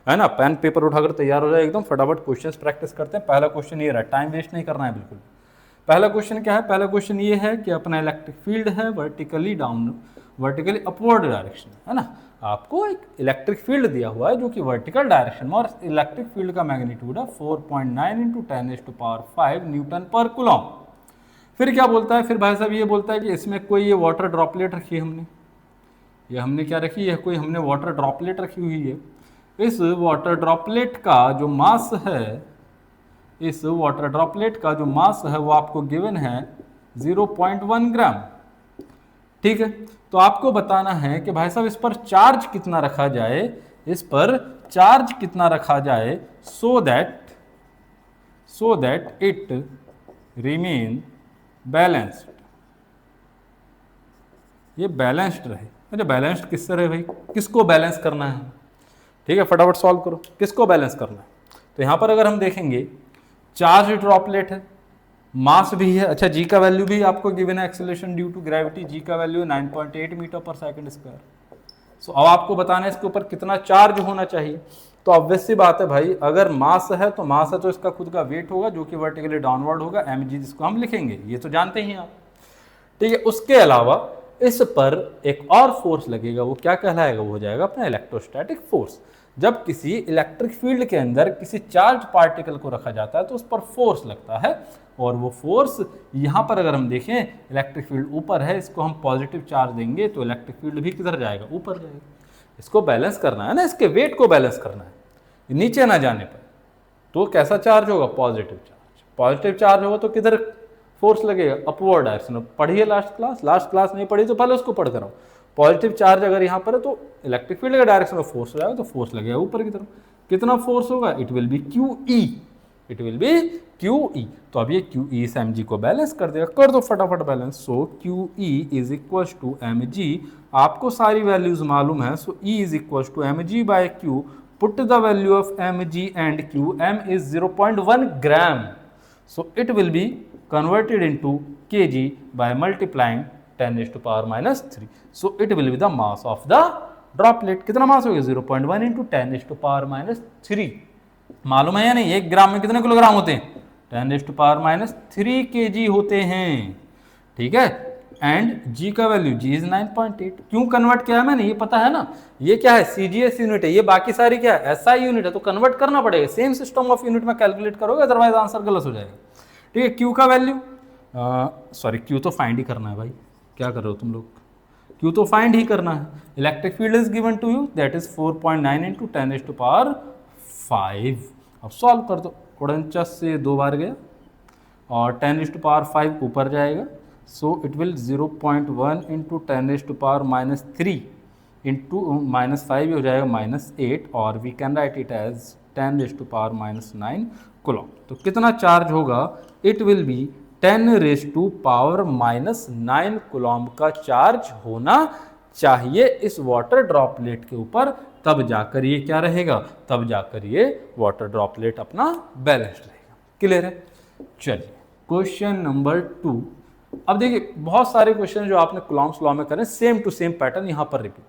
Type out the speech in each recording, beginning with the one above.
है ना। Pen paper उठाकर तैयार हो जाए एकदम, फटाफट क्वेश्चंस प्रैक्टिस करते हैं। पहला क्वेश्चन ये रहा, टाइम वेस्ट नहीं करना है बिल्कुल। पहला क्वेश्चन क्या है, पहला क्वेश्चन ये है कि अपना इलेक्ट्रिक फील्ड है vertically down, vertically upward direction, है ना। आपको एक इलेक्ट्रिक फील्ड दिया हुआ है जो कि वर्टिकल डायरेक्शन में, और इलेक्ट्रिक फील्ड का मैग्नीट्यूड है 4.9 इंटू 10⁵ न्यूटन पर कूलम। फिर क्या बोलता है, फिर भाई साहब ये बोलता है कि इसमें कोई ये वाटर ड्रॉपलेट रखी है हमने, ये हमने क्या रखी है, कोई हमने वाटर ड्रॉपलेट रखी हुई है। इस वाटर ड्रॉपलेट का जो मास है, इस वाटर ड्रॉपलेट का जो मास है वो आपको गिवन है 0.1 ग्राम। ठीक है, तो आपको बताना है कि भाई साहब इस पर चार्ज कितना रखा जाए, इस पर चार्ज कितना रखा जाए, so that it remain balanced, ये बैलेंस्ड रहे। अच्छा, बैलेंस्ड किससे रहे भाई, किसको बैलेंस करना है, ठीक है, फटाफट सॉल्व करो, किसको बैलेंस करना है। तो यहां पर अगर हम देखेंगे, चार्ज ड्रॉपलेट है, मास भी है। अच्छा, जी का वैल्यू भी आपको गिवन है, एक्सेलरेशन ड्यू टू ग्रेविटी, जी का वैल्यू 9.8 मीटर पर सेकंड स्क्वायर। सो अब आपको बताना है इसके ऊपर कितना चार्ज होना चाहिए। तो ऑब्वियस सी बात है भाई, अगर मास है तो मास है तो इसका खुद का वेट होगा जो कि वर्टिकली डाउनवर्ड होगा, mg, जिसको हम लिखेंगे, ये तो जानते ही आप। ठीक है, उसके अलावा इस पर एक और फोर्स लगेगा, वो क्या कहलाएगा, वो हो जाएगा अपना इलेक्ट्रोस्टैटिक फोर्स। जब किसी इलेक्ट्रिक फील्ड के अंदर किसी चार्ज पार्टिकल को रखा जाता है तो उस पर फोर्स लगता है, और वो फोर्स यहाँ पर अगर हम देखें, इलेक्ट्रिक फील्ड ऊपर है, इसको हम पॉजिटिव चार्ज देंगे तो इलेक्ट्रिक फील्ड भी किधर जाएगा, ऊपर जाएगा। इसको बैलेंस करना है ना, इसके वेट को बैलेंस करना है, नीचे ना जाने पर। तो कैसा चार्ज होगा, पॉजिटिव चार्ज। पॉजिटिव चार्ज होगा तो किधर फोर्स लगेगा, अपवर्ड डायरेक्शन। पढ़िए लास्ट क्लास नहीं पढ़ी तो पहले उसको पढ़ कर आओ। पॉजिटिव चार्ज अगर यहाँ पर है तो इलेक्ट्रिक फील्ड के डायरेक्शन में फोर्स हो जाएगा, तो फोर्स लगेगा ऊपर की तरफ। कितना फोर्स होगा, it will B QE, it will B QE। तो अब ये QE इस mg को बैलेंस कर देगा, कर दो फटाफट balance. So QE is equal to mg, आपको सारी वैल्यूज मालूम है, so E is equal to mg by Q। Put the value of mg and Q, m is 0.1 gram, so it will be converted into kg by multiplying 10⁻³ so it will be the mass of the droplet। कितना मास हो गया, 0.1 into 10⁻³ मालूम है या नहीं, 1 ग्राम में कितने kilogram होते हैं, 10⁻³ kg होते हैं। ठीक है, एंड g का वैल्यू, g इज 9.8। क्यों कन्वर्ट किया है मैंने, ये पता है ना, ये क्या है, CGS यूनिट है, ये बाकी सारी क्या है, SI यूनिट है, तो कन्वर्ट करना पड़ेगा, सेम सिस्टम ऑफ यूनिट में कैलकुलेट करोगे, अदरवाइज आंसर गलत हो जाएगा। ठीक है, Q का वैल्यू, सॉरी Q तो फाइंड ही करना है भाई, क्या कर रहे हो तुम लोग, Q तो फाइंड ही करना है। Electric field is given to you, that is 4.9 into 10⁵ अब सॉल्व कर दो, 49 से 2 बार गया और 10⁵ ऊपर जाएगा, so it will 0.1 into 10⁻³ into -5 हो जाएगा -8, और we can write it as 10⁻⁹ coulomb. तो कितना चार्ज होगा, इट विल बी 10⁻⁹ कूलम का चार्ज होना चाहिए इस वाटर ड्रॉपलेट के ऊपर, तब जाकर ये क्या रहेगा, तब जाकर ये वाटर ड्रॉपलेट अपना बैलेंस्ड रहेगा। क्लियर है, चलिए क्वेश्चन नंबर 2। अब देखिए, बहुत सारे क्वेश्चन जो आपने कूलम्स लॉ में करें, सेम टू सेम पैटर्न यहाँ पर रिपीट हो।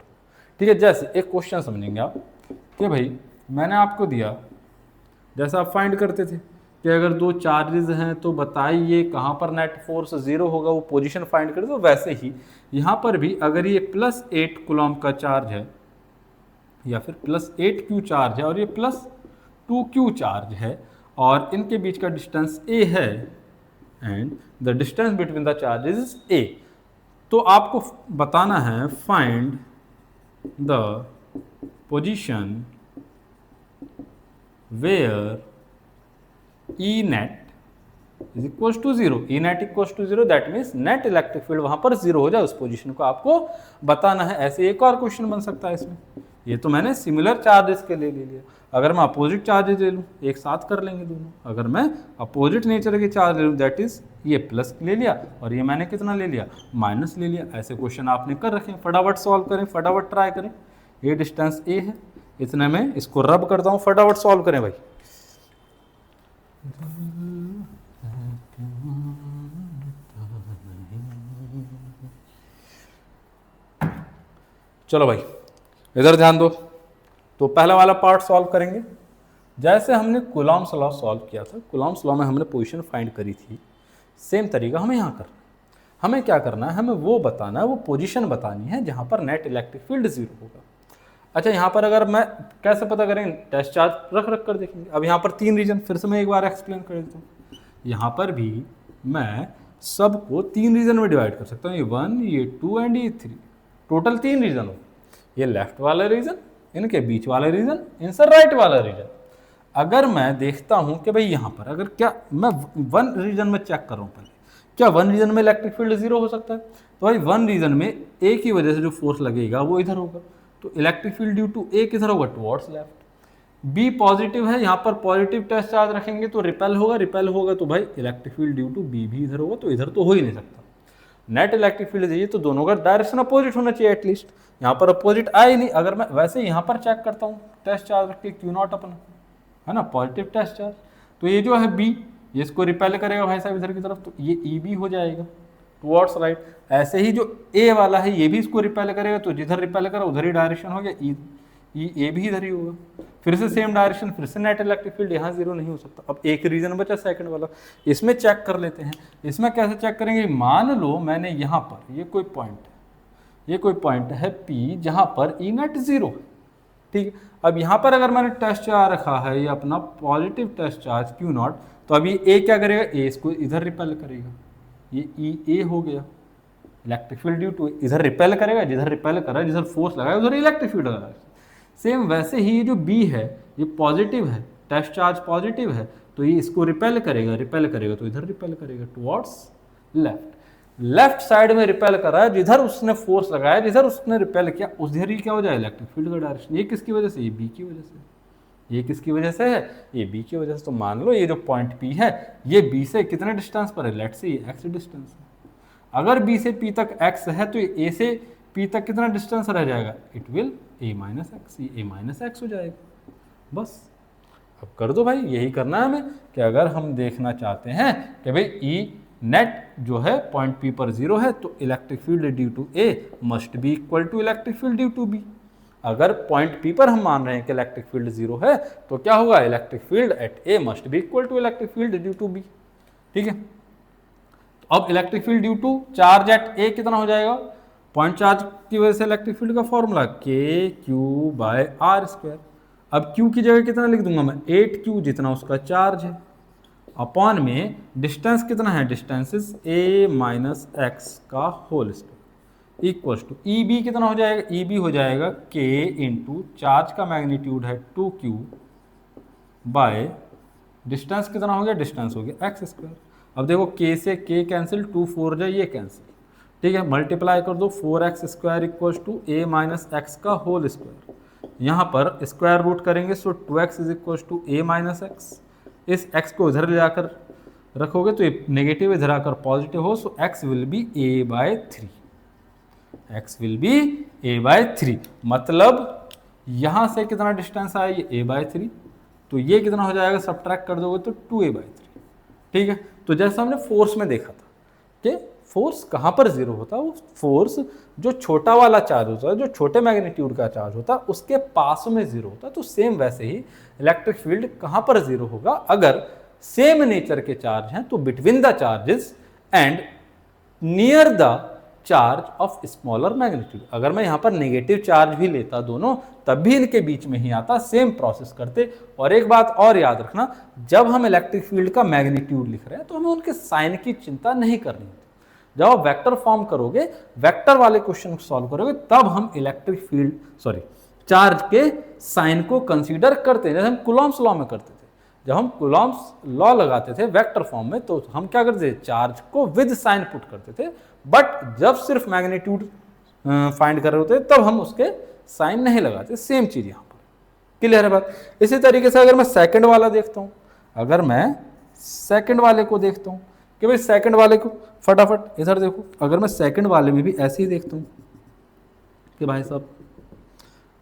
ठीक है, जैसे एक क्वेश्चन समझेंगे आप कि भाई मैंने आपको दिया, जैसा आप फाइंड करते थे कि अगर दो चार्जेस हैं तो बताइए कहाँ पर नेट फोर्स 0 होगा, वो पोजीशन फाइंड करते, तो वैसे ही यहाँ पर भी अगर ये +8 कूलम का चार्ज है या फिर +8Q चार्ज है और ये +2Q चार्ज है, और इनके बीच का डिस्टेंस A है, and the distance between the charges is A, तो आपको बताना है find the position where E net is equal to 0, E net equal to 0, that means net electric field वहां पर 0 हो जाए, उस पोजीशन को आपको बताना है। ऐसे एक और क्वेश्चन बन सकता है इसमें, ये तो मैंने सिमिलर चार्जेस के लिए ले लिया, अगर मैं अपोजिट चार्जेस ले लूँ एक साथ कर लेंगे दोनों, अगर मैं अपोजिट नेचर के चार्ज ले लूँ, दैट इज ये प्लस ले लिया और ये मैंने कितना ले लिया, माइनस ले लिया। ऐसे क्वेश्चन आपने कर रखे हैं, फटाफट सॉल्व करें, फटाफट ट्राई करें। ये डिस्टेंस A है, इतने में इसको रब करता हूँ, फटाफट सॉल्व करें भाई। चलो भाई इधर ध्यान दो, तो पहला वाला पार्ट सॉल्व करेंगे। जैसे हमने कूलॉम्स लॉ सॉल्व किया था, कूलॉम्स लॉ में हमने पोजीशन फाइंड करी थी, सेम तरीका हमें यहाँ करना है। हमें क्या करना है, हमें वो बताना है, वो पोजीशन बतानी है जहाँ पर नेट इलेक्ट्रिक फील्ड 0 होगा। अच्छा, यहाँ पर अगर मैं कैसे पता करेंगे, टेस्ट चार्ज रख रख कर देखेंगे। अब यहाँ पर 3 रीजन, फिर से मैं एक बार एक्सप्लेन कर देता हूँ। यहाँ पर भी मैं सबको 3 रीजन में डिवाइड कर सकता हूँ, ये 1, ये 2 एंड ये 3, टोटल 3 रीजन हो। ये लेफ्ट वाला रीजन, इनके बीच वाला रीजन, इनसे राइट वाला रीजन। अगर मैं देखता हूँ कि भाई यहाँ पर अगर क्या मैं 1 रीजन में चेक कर रहा हूँ, पहले क्या 1 रीजन में इलेक्ट्रिक फील्ड 0 हो सकता है? तो भाई 1 रीजन में ए की वजह से जो फोर्स लगेगा वो इधर होगा, तो इलेक्ट्रिक फील्ड ड्यू टू ए किधर होगा, टुवर्ड्स लेफ्ट। बी पॉजिटिव है, यहाँ पर पॉजिटिव टेस्ट चार्ज रखेंगे तो रिपेल होगा, रिपेल होगा तो भाई electric field due to b भी इधर होगा, तो इधर तो हो ही नहीं सकता। नेट इलेक्ट्रिक फील्ड चाहिए तो दोनों का डायरेक्शन अपोजिट होना चाहिए एटलीस्ट, यहाँ पर अपोजिट आए नहीं। अगर मैं वैसे यहाँ पर चेक करता हूँ, टेस्ट चार्ज रख के Q0 अपना, है ना, पॉजिटिव टेस्ट चार्ज, तो ये जो है बी, ये इसको रिपेल करेगा भाई साहब इधर की तरफ, तो ये ई बी हो जाएगा टुवर्ड्स राइट। ऐसे ही जो ए वाला है ये भी इसको रिपेल करेगा, तो जिधर रिपेल करा उधर ही डायरेक्शन हो गया, ई ए भी इधर ही होगा, फिर से सेम डायरेक्शन, फिर से नेट इलेक्ट्रिक फील्ड यहाँ 0 नहीं हो सकता। अब एक रीजन बचा सेकंड वाला, इसमें चेक कर लेते हैं। इसमें कैसे चेक करेंगे, मान लो मैंने यहाँ पर ये कोई पॉइंट है, ये कोई पॉइंट है P जहाँ पर ई नेट 0 है, ठीक है। अब यहाँ पर अगर मैंने टेस्ट चार्ज रखा है ये अपना पॉजिटिव टेस्ट चार्ज Q0, तो अभी ए क्या करेगा, ए इसको इधर रिपेल करेगा, ये ई ए हो गया, इलेक्ट्रिक फील्ड ड्यू टू इधर रिपेल करेगा, जिधर रिपेल कर रहा है, जिधर फोर्स लगाया उधर इलेक्ट्रिक फील्ड लगा। सेम वैसे ही जो बी है ये पॉजिटिव है, टेस्ट चार्ज पॉजिटिव है, तो ये इसको रिपेल करेगा, रिपेल करेगा तो इधर रिपेल करेगा टुवर्ड्स लेफ्ट। लेफ्ट साइड में रिपेल कर रहा है, जिधर उसने फोर्स लगाया, जिधर उसने रिपेल किया उधर ही क्या हो जाए, इलेक्ट्रिक फील्ड का डायरेक्शन। ये किसकी वजह से, ये बी की वजह से। ये किसकी वजह से है, ये बी की वजह से। तो मान लो ये जो पॉइंट पी है ये बी से कितने डिस्टेंस पर है, लेट से ये एक्स डिस्टेंस है। अगर बी से पी तक एक्स है तो ए से पी तक कितना डिस्टेंस रह जाएगा, it will A minus x, ये ए माइनस एक्स हो जाएगा। बस अब कर दो भाई, यही करना है हमें कि अगर हम देखना चाहते हैं कि भाई ई नेट जो है पॉइंट पी पर 0 है तो electric field due to a must be equal to electric field due to b. अगर पॉइंट पी पर हम मान रहे हैं कि इलेक्ट्रिक फील्ड 0 है तो क्या होगा, electric field at A must be equal to electric field due to B, ठीक है। तो अब electric field due to charge at A कितना हो जाएगा, पॉइंट चार्ज की वजह से इलेक्ट्रिक फील्ड का formula K Q by are square. अब क्यू की जगह कितना लिख दूंगा मैं, 8q जितना उसका चार्ज है, अपॉन में डिस्टेंस कितना है, distance is a minus x का whole square equals to E B कितना हो जाएगा, ई बी हो जाएगा k इंटू चार्ज का मैग्नीट्यूड है 2q बाय डिस्टेंस कितना हो गया, डिस्टेंस हो गया एक्स स्क्वायर। अब देखो k से k कैंसिल, 2 4 जाए ये कैंसिल, ठीक है, मल्टीप्लाई कर दो 4x square equals to a minus x का होल स्क्वायर। यहाँ पर स्क्वायर रूट करेंगे so 2x is equals to a minus x. इस x को इधर ले जाकर रखोगे तो ये नेगेटिव इधर आकर पॉजिटिव हो, so x will be a by 3, x will be a by 3। मतलब यहाँ से कितना डिस्टेंस आया, ये a बाय 3, तो ये कितना हो जाएगा, सब्ट्रैक्ट कर दोगे तो 2a बाय 3, ठीक है। तो जैसा हमने फोर्स में देखा था कि फोर्स कहाँ पर 0 होता है, वो फोर्स जो छोटा वाला चार्ज होता है, जो छोटे मैग्नीट्यूड का चार्ज होता है उसके पास में 0 होता है। तो सेम वैसे ही इलेक्ट्रिक फील्ड कहाँ पर 0 होगा, अगर सेम नेचर के चार्ज हैं तो between the charges and near the charge of smaller magnitude. अगर मैं यहाँ पर नेगेटिव चार्ज भी लेता दोनों, तब भी इनके बीच में ही आता, सेम प्रोसेस करते। और एक बात और याद रखना, जब हम इलेक्ट्रिक फील्ड का मैग्नीट्यूड लिख रहे हैं तो हमें उनके साइन की चिंता नहीं करनी होती। जब आप वेक्टर फॉर्म करोगे, वेक्टर वाले क्वेश्चन को सॉल्व करोगे, तब हम इलेक्ट्रिक फील्ड चार्ज के साइन को कंसीडर करते हैं, जैसे हम कूलॉम्स लॉ में करते थे। जब हम कूलॉम्स लॉ लगाते थे वेक्टर फॉर्म में तो हम क्या करते थे, चार्ज को विद साइन पुट करते थे। बट जब सिर्फ मैग्नीट्यूड फाइंड कर रहे होते तब हम उसके साइन नहीं लगाते। सेम चीज यहाँ पर, क्लियर है बात। इसी तरीके से अगर मैं सेकंड वाला देखता हूँ, अगर मैं सेकंड वाले को देखता हूँ कि भाई सेकंड वाले को फटाफट इधर देखो, अगर मैं सेकंड वाले में भी ऐसे ही देखता हूँ कि भाई साहब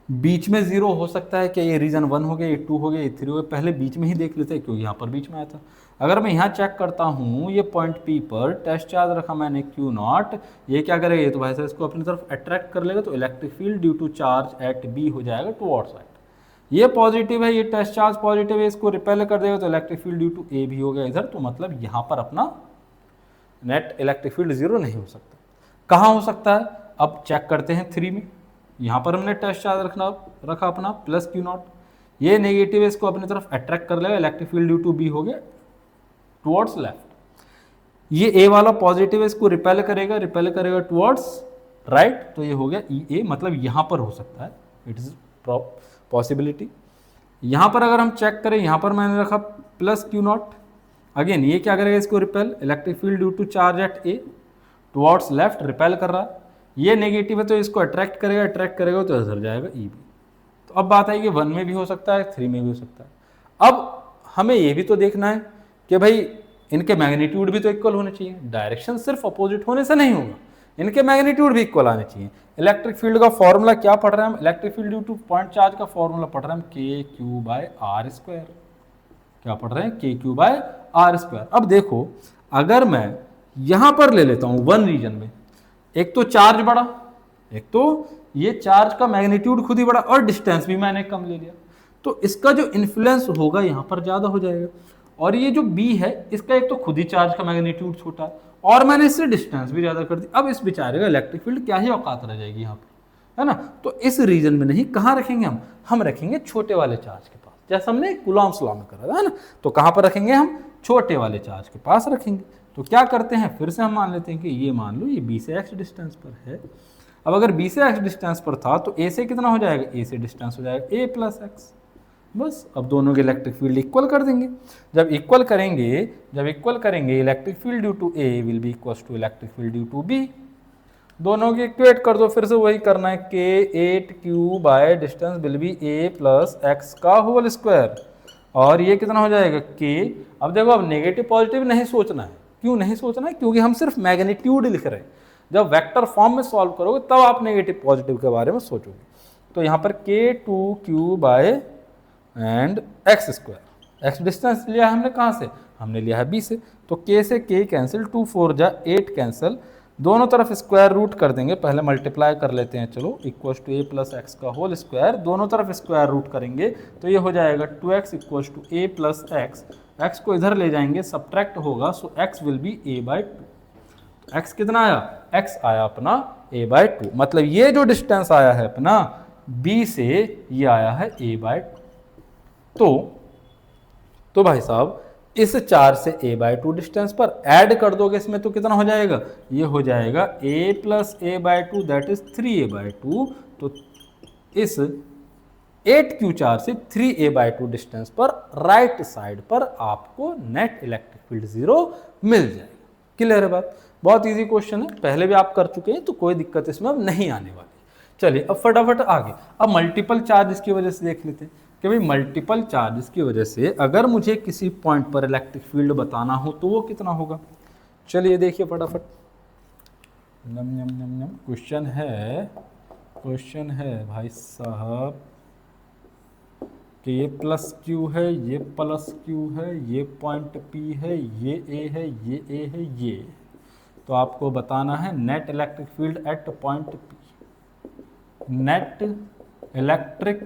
बीच में 0 हो सकता है कि ये रीजन 1 हो गया, ये 2 हो गया, ये 3 हो गया, पहले बीच में ही देख लेते हैं क्योंकि यहाँ पर बीच में आया था। अगर मैं यहाँ चेक करता हूँ, ये पॉइंट P पर टेस्ट चार्ज रखा मैंने Q0, ये क्या करेगा, ये तो भाई साहब इसको अपनी तरफ अट्रैक्ट कर लेगा, तो electric field due to charge at B हो जाएगा टुवर्ड्स राइट। ये पॉजिटिव है, ये टेस्ट चार्ज पॉजिटिव है, इसको रिपेल कर देगा तो इलेक्ट्रिक फील्ड ड्यू टू ए भी हो गया इधर। तो मतलब यहाँ पर अपना नेट इलेक्ट्रिक फील्ड जीरो नहीं हो सकता। कहाँ हो सकता है, अब चेक करते हैं 3 में। यहाँ पर हमने टेस्ट चार्ज रखा अपना प्लस क्यू नॉट, ये नेगेटिव है, इसको अपनी तरफ अट्रैक्ट कर लेगा, electric field due to b हो गया टुवर्ड्स लेफ्ट। ये ए वाला पॉजिटिव है, इसको रिपेल करेगा टुवर्ड्स राइट, तो ये हो गया ई ए, मतलब यहाँ पर हो सकता है, इट इज पॉसिबिलिटी। यहाँ पर अगर हम चेक करें, यहाँ पर मैंने रखा प्लस क्यू नॉट, अगेन ये क्या करेगा, इसको repel, electric field due to charge at a towards left, repel कर रहा है, ये नेगेटिव है तो इसको अट्रैक्ट करेगा तो इधर जाएगा ई बी। तो अब बात आई कि 1 में भी हो सकता है, 3 में भी हो सकता है। अब हमें ये भी तो देखना है कि भाई इनके मैग्नीट्यूड भी तो इक्वल होने चाहिए, डायरेक्शन सिर्फ अपोजिट होने से नहीं होगा, इनके मैग्नीट्यूड भी इक्वल आने चाहिए। इलेक्ट्रिक फील्ड का फॉर्मूला क्या पढ़ रहे हैं हम, electric field due two point charge का फॉर्मूला पढ़ रहे हैं हम के क्यू बाय आर स्क्वायर। क्या पढ़ रहे हैं, के क्यू बाय आर स्क्वायर। अब देखो अगर मैं यहां पर ले लेता हूं 1 रीजन में, एक तो चार्ज बढ़ा, एक तो ये चार्ज का मैग्नीट्यूड खुद ही बढ़ा और डिस्टेंस भी मैंने कम ले लिया, तो इसका जो इन्फ्लुएंस होगा यहां पर ज्यादा हो जाएगा। और ये जो बी है इसका एक तो खुद ही चार्ज का मैग्नीट्यूड छोटा है और मैंने इससे डिस्टेंस भी ज्यादा कर दी, अब इस बेचारे का इलेक्ट्रिक फील्ड क्या ही औकात रह जाएगी यहाँ पर, है ना। तो इस रीजन में नहीं, कहाँ रखेंगे हम रखेंगे छोटे वाले चार्ज के पास, जैसा हमने कूलॉम्स लॉ में करा था, है ना। तो कहाँ पर रखेंगे हम, छोटे वाले चार्ज के पास रखेंगे। तो क्या करते हैं, फिर से हम मान लेते हैं कि ये मान लो ये बी से एक्स डिस्टेंस पर है। अब अगर बी से एक्स डिस्टेंस पर था तो ए से कितना हो जाएगा, ए से डिस्टेंस हो जाएगा ए प्लस एक्स, बस। अब दोनों के इलेक्ट्रिक फील्ड इक्वल कर देंगे। जब इक्वल करेंगे electric field due to a will be equal to electric field due to b. दोनों की इक्वेट कर दो, फिर से वही करना है, के 8q by distance will be A plus x का होल स्क्वायर, और ये कितना हो जाएगा के। अब देखो अब नेगेटिव पॉजिटिव नहीं सोचना है, क्यों नहीं सोचना है, क्योंकि हम सिर्फ मैग्नीट्यूड लिख रहे हैं। जब वेक्टर फॉर्म में सॉल्व करोगे तब आप नेगेटिव पॉजिटिव के बारे में सोचोगे। तो यहाँ पर k2q by and x square, x distance लिया हमने कहाँ से, हमने लिया है बी से, तो k से k कैंसिल, 2 4 जा 8 कैंसिल, दोनों तरफ स्क्वायर रूट कर देंगे, पहले मल्टीप्लाई कर लेते हैं, चलो, equal to a plus x का होल स्क्वायर, दोनों तरफ स्क्वायर रूट करेंगे तो ये हो जाएगा 2x equal to a plus x, x को इधर ले जाएंगे, सब्ट्रैक्ट होगा, so x will be a by 2। x कितना आया, x आया अपना a बाई 2, मतलब ये जो डिस्टेंस आया है अपना b से, ये आया है a बाई 2। तो भाई साहब इस 4 से a बाई 2 डिस्टेंस पर ऐड कर दोगे इसमें तो कितना हो जाएगा, ये हो जाएगा a plus a by 2 that is 3a by 2। तो इस 8q4 से 3a बाई 2 डिस्टेंस पर राइट साइड पर आपको नेट इलेक्ट्रिक फील्ड जीरो मिल जाएगा। क्लियर है बात, बहुत इजी क्वेश्चन है, पहले भी आप कर चुके हैं तो कोई दिक्कत इसमें अब नहीं आने वाली। चलिए अब फटाफट आगे, अब मल्टीपल चार्जेस की वजह से देख लेते हैं कि भाई मल्टीपल चार्जेस की वजह से अगर मुझे किसी पॉइंट पर इलेक्ट्रिक फील्ड बताना हो तो वो कितना होगा। चलिए देखिए फटाफट, क्वेश्चन है भाई साहब कि ये प्लस क्यू है, ये प्लस क्यू है, ये पॉइंट पी है, ये ए है, ये ए है, ये, तो आपको बताना है net electric field eight point P. Net electric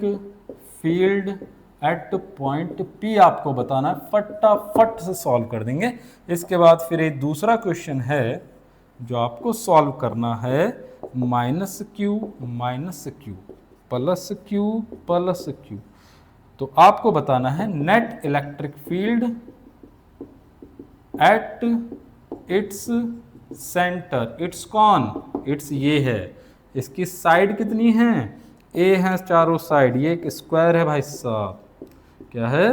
field eight point P आपको बताना है, फटाफट से सॉल्व कर देंगे। इसके बाद फिर एक दूसरा क्वेश्चन है जो आपको सॉल्व करना है, माइनस क्यू प्लस क्यू, तो आपको बताना है net electric field at its centre, it's कौन, इट्स ये है, इसकी साइड कितनी है, ए है चारों साइड, ये एक स्क्वायर है भाई साहब, क्या है,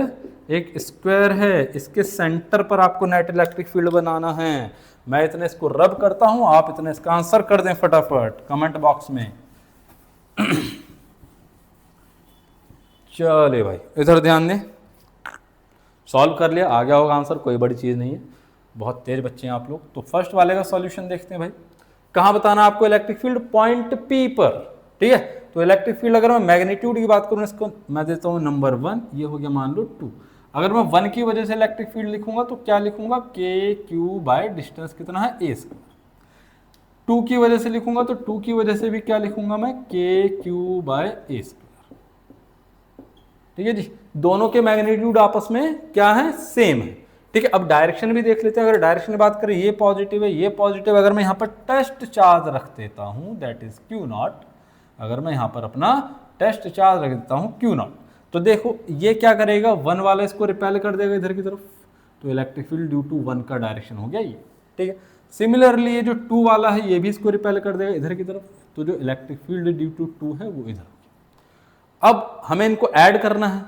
एक स्क्वायर है, इसके सेंटर पर आपको नेट इलेक्ट्रिक फील्ड बनाना है। मैं इतने इसको रब करता हूं, आप इतने इसका आंसर कर दें फटाफट कमेंट बॉक्स में। चलिए भाई इधर ध्यान दें, सॉल्व कर लिया, आ गया होगा आंसर, कोई बड़ी चीज़ नहीं है, बहुत तेज बच्चे हैं आप लोग। तो फर्स्ट वाले का सॉल्यूशन देखते हैं भाई, कहाँ बताना आपको इलेक्ट्रिक फील्ड, पॉइंट पी पर, ठीक है। तो इलेक्ट्रिक फील्ड अगर मैं मैग्नीट्यूड की बात करूँ, इसको मैं देता हूँ नंबर 1, ये हो गया मान लो 2। अगर मैं 1 की वजह से इलेक्ट्रिक फील्ड लिखूंगा तो क्या लिखूंगा, के क्यू बाय डिस्टेंस कितना है ए स्क्वायर। 2 की वजह से लिखूंगा तो 2 की वजह से भी क्या लिखूंगा मैं, के क्यू बाय ए स्क्वायर। ठीक है जी, दोनों के मैग्नीट्यूड आपस में क्या है, सेम है। ठीक है, अब डायरेक्शन भी देख लेते हैं। अगर डायरेक्शन की बात करें, ये पॉजिटिव है, ये पॉजिटिव, अगर मैं यहाँ पर टेस्ट चार्ज रख देता हूँ दैट इज क्यू नॉट, अगर मैं यहाँ पर अपना टेस्ट चार्ज रख देता हूँ क्यू नॉट, तो देखो ये क्या करेगा, 1 वाला इसको रिपेल कर देगा इधर की तरफ, तो इलेक्ट्रिक फील्ड ड्यू टू 1 का डायरेक्शन हो गया ये। ठीक है, सिमिलरली ये जो 2 वाला है ये भी इसको रिपेल कर देगा इधर की तरफ, तो जो इलेक्ट्रिक फील्ड ड्यू टू 2 है वो इधर हो गया। अब हमें इनको ऐड करना है,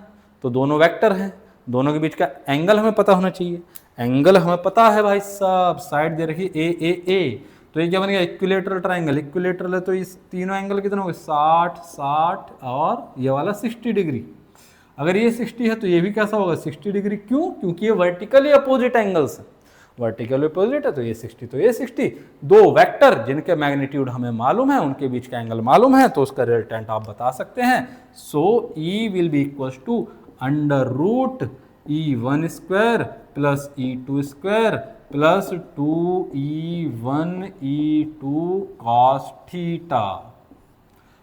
तो दोनों वेक्टर हैं, दोनों के बीच का एंगल हमें पता होना चाहिए। एंगल हमें पता है भाई साहब, साइड दे रखी ए ए ए, तो ये क्या बन गया, इक्विलेटरल ट्राइंगल। इक्विलेटरल है तो इस तीनों एंगल कितने हो गए, 60 60 और ये वाला 60 डिग्री। अगर ये 60 है तो ये भी कैसा होगा, 60 डिग्री। क्यों, क्योंकि ये वर्टिकली अपोजिट एंगल्स है, वर्टिकल अपोजिट है, तो ये 60 तो ये 60। दो वेक्टर जिनके मैग्नीट्यूड हमें मालूम है, उनके बीच का एंगल मालूम है, तो उसका रिजल्टेंट आप बता सकते हैं। So E will be equals to under root E1 square plus E2 square plus 2E1 E2 cos theta.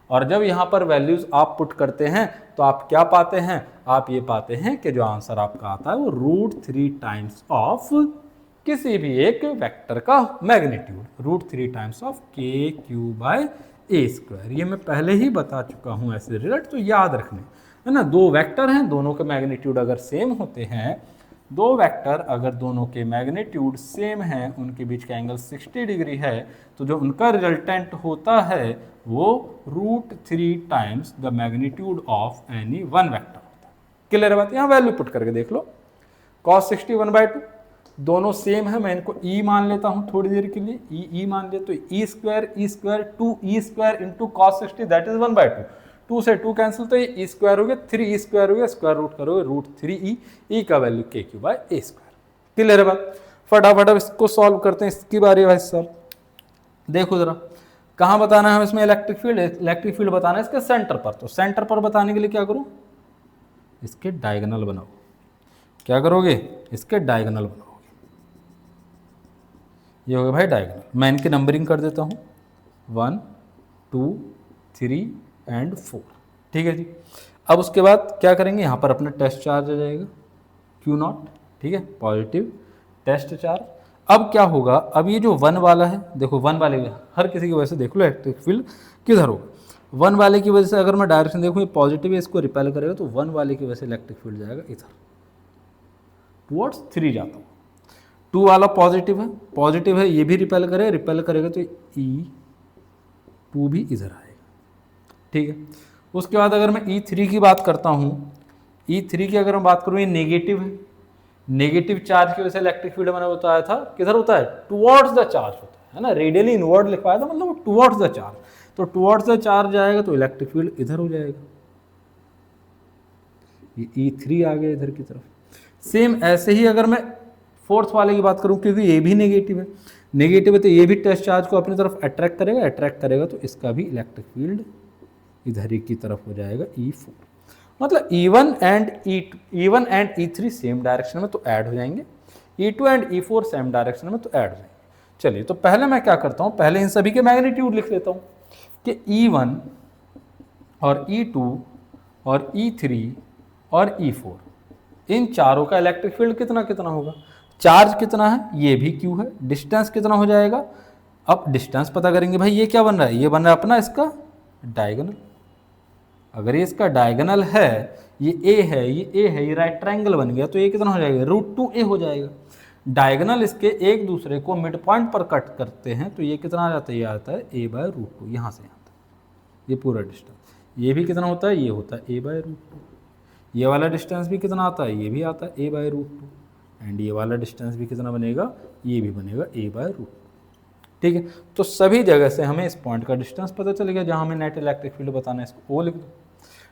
और जब यहाँ पर वैल्यूज आप पुट करते हैं तो आप क्या पाते हैं, आप ये पाते हैं कि जो आंसर आपका आता है वो √3 टाइम्स ऑफ किसी भी एक वेक्टर का मैग्नीट्यूड, √3 टाइम्स ऑफ KQ/A²। ये मैं पहले ही बता चुका हूँ ऐसे रिजल्ट, तो याद रखने है ना। दो वेक्टर हैं, दोनों के मैग्नीट्यूड अगर सेम होते हैं, दो वेक्टर अगर दोनों के मैग्नीट्यूड सेम हैं, उनके बीच का एंगल 60 डिग्री है, तो जो उनका रिजल्टेंट होता है वो √3 times the magnitude of any one vector होता है। क्लियर है बात, यहाँ वैल्यू पुट करके देख लो। cos 60 1/2, दोनों सेम है, मैं इनको E मान लेता हूँ थोड़ी देर के लिए, E मान लिया, तो E square 2E square into cos 60 that is 1/2। 2 से 2 कैंसिल, तो ये E स्क्वायर हो गया, 3E स्क्वायर हो गया, स्क्वायर रूट करोगे √3E, E का वैल्यू KQ/A²। क्लियर है बात, फटाफट अब इसको सॉल्व करते हैं, इसकी बारी है भाई सर। देखो जरा कहाँ बताना है हमें इसमें इलेक्ट्रिक फील्ड, इलेक्ट्रिक फील्ड बताना है इसके सेंटर पर। तो सेंटर पर बताने के लिए क्या करूँ, इसके डायगोनल बनाओ। क्या करोगे, इसके डायगोनल बनाओगे। ये हो गया भाई डायगोनल, मैं इनकी नंबरिंग कर देता हूँ 1 2 3 एंड 4। ठीक है जी, अब उसके बाद क्या करेंगे, यहाँ पर अपना टेस्ट चार्ज आ जाएगा Q0, ठीक है, पॉजिटिव टेस्ट चार्ज। अब क्या होगा, अब ये जो 1 वाला है, देखो 1 वाले हर किसी की वजह से देख लो इलेक्ट्रिक फील्ड किधर होगा। 1 वाले की वजह से अगर मैं डायरेक्शन देखूँ ये पॉजिटिव है, इसको रिपेल करेगा, तो 1 वाले की वजह से इलेक्ट्रिक फील्ड जाएगा इधर टुवर्ड्स 3 जाता हूँ। 2 वाला पॉजिटिव है, ये भी रिपेल करेगा तो E2 भी इधर आएगा। ठीक है, उसके बाद अगर मैं E3 की बात करता हूँ, E3 की अगर मैं बात करूँ, ये नेगेटिव है, नेगेटिव चार्ज की वजह से इलेक्ट्रिक फील्ड मैंने बताया था किधर होता है, टुवर्ड्स द चार्ज होता है ना, रेडियली इनवर्ड लिखवाया था, मतलब टुवर्ड्स द चार्ज। तो टुवर्ड्स द चार्ज जाएगा तो इलेक्ट्रिक फील्ड इधर हो जाएगा, ये E3 आ गया इधर की तरफ। सेम ऐसे ही अगर मैं फोर्थ वाले की बात करूं, क्योंकि ये भी नेगेटिव है, तो ये भी टेस्ट चार्ज को अपनी तरफ अट्रैक्ट करेगा, तो इसका भी इलेक्ट्रिक फील्ड इधर ही की तरफ हो जाएगा E4। मतलब E1 and E3 same direction में तो ऐड हो जाएंगे, E2 and E4 same direction में तो ऐड हो जाएंगे। चलिए, तो पहले मैं क्या करता हूँ, पहले इन सभी के मैग्नीट्यूड लिख लेता हूँ कि E1 और E2 और E3 और E4, इन चारों का इलेक्ट्रिक फील्ड कितना कितना होगा। चार्ज कितना है, ये भी Q है, डिस्टेंस कितना हो जाएगा। अब डिस्टेंस पता करेंगे, भाई ये क्या बन रहा है, ये बन रहा है अपना इसका डायगोनल। अगर ये इसका डायगोनल है, ये A है, ये राइट ट्रायंगल बन गया, तो ये कितना हो जाएगा, √2A हो जाएगा। डायगोनल इसके एक दूसरे को मिड पॉइंट पर कट करते हैं, तो ये कितना आ जाता है, ये आता है A/√2, यहाँ से आता है ये पूरा डिस्टेंस। ये भी कितना होता है, ये होता है A/√2। ये वाला डिस्टेंस भी कितना आता है, ये भी आता है A/√2, एंड ये वाला डिस्टेंस भी कितना बनेगा, ये भी बनेगा A/√2। ठीक है, तो सभी जगह से हमें इस पॉइंट का डिस्टेंस पता चल गया, जहाँ हमें नेट इलेक्ट्रिक फील्ड बताना है इसको O लिख दो।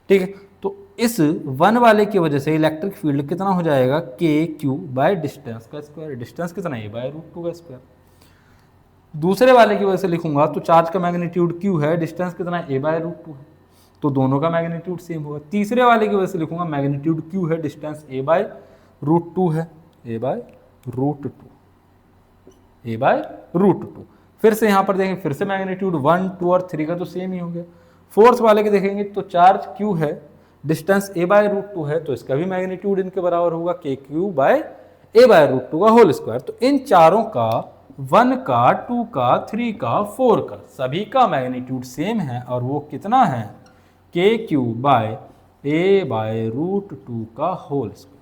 ठीक है, तो इस 1 वाले की वजह से इलेक्ट्रिक फील्ड कितना हो जाएगा, KQ डिस्टेंस का स्क्वायर, डिस्टेंस कितना है A/√2 का स्क्वायर। दूसरे वाले की वजह से लिखूंगा तो चार्ज का मैग्नीट्यूड Q है, डिस्टेंस कितना है A/√2 है, तो दोनों का मैग्नीट्यूड सेम होगा। तीसरे वाले की वजह से लिखूंगा मैग्नीट्यूड Q है, डिस्टेंस A/√2 है, A/√2। फिर से यहाँ पर देखेंगे, फिर से मैग्नीट्यूड 1 2 और 3 का तो सेम ही हो गया। फोर्थ वाले के देखेंगे तो चार्ज Q है, डिस्टेंस a बाय रूट 2 है तो इसका भी मैग्नीट्यूड इनके बराबर होगा k Q by a by root 2 का होल स्क्वायर। तो इन चारों का 1 का 2 का 3 का 4 का सभी का मैग्नीट्यूड सेम है और वो कितना है k Q by a by root 2 का होल स्क्वायर।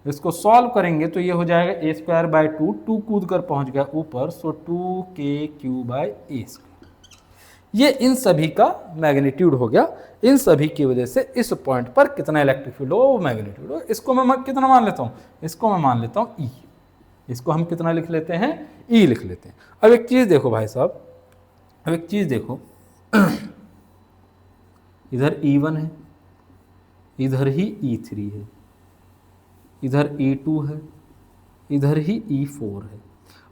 इसको सॉल्व करेंगे तो ये हो जाएगा ए स्क्वायर बाय 2 कूद कर पहुंच गया ऊपर, सो 2k बाय a स्क्वायर। ये इन सभी का मैग्नीट्यूड हो गया। इन सभी की वजह से इस पॉइंट पर कितना इलेक्ट्रिक फील्ड हो वो मैग्नीट्यूड हो। इसको मैं कितना मान लेता हूँ, इसको मैं मान लेता हूँ ई। इसको हम कितना लिख लेते हैं, ई लिख लेते हैं। अब एक चीज देखो भाई साहब, अब एक चीज देखो, इधर E1 है, इधर ही E3 है, इधर E2 है, इधर ही E4 है।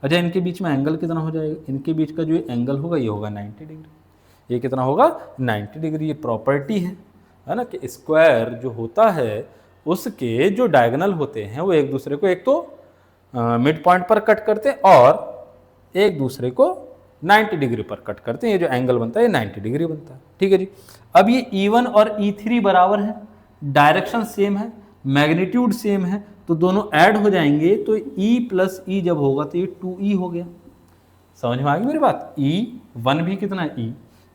अच्छा, इनके बीच में एंगल कितना हो जाएगा, इनके बीच का जो एंगल होगा ये होगा 90 डिग्री। ये कितना होगा 90 डिग्री। ये प्रॉपर्टी है ना कि स्क्वायर जो होता है उसके जो डायगोनल होते हैं वो एक दूसरे को एक तो मिड पॉइंट पर कट करते हैं और एक दूसरे को 90 डिग्री पर कट करते हैं। ये जो एंगल बनता है ये 90 डिग्री बनता है। ठीक है जी। अब ये E1 और E3 बराबर है, डायरेक्शन सेम है, मैग्नीट्यूड सेम है, तो दोनों ऐड हो जाएंगे तो E प्लस E जब होगा तो ये 2E हो गया। समझ में आ गई मेरी बात। E1 भी कितना है E,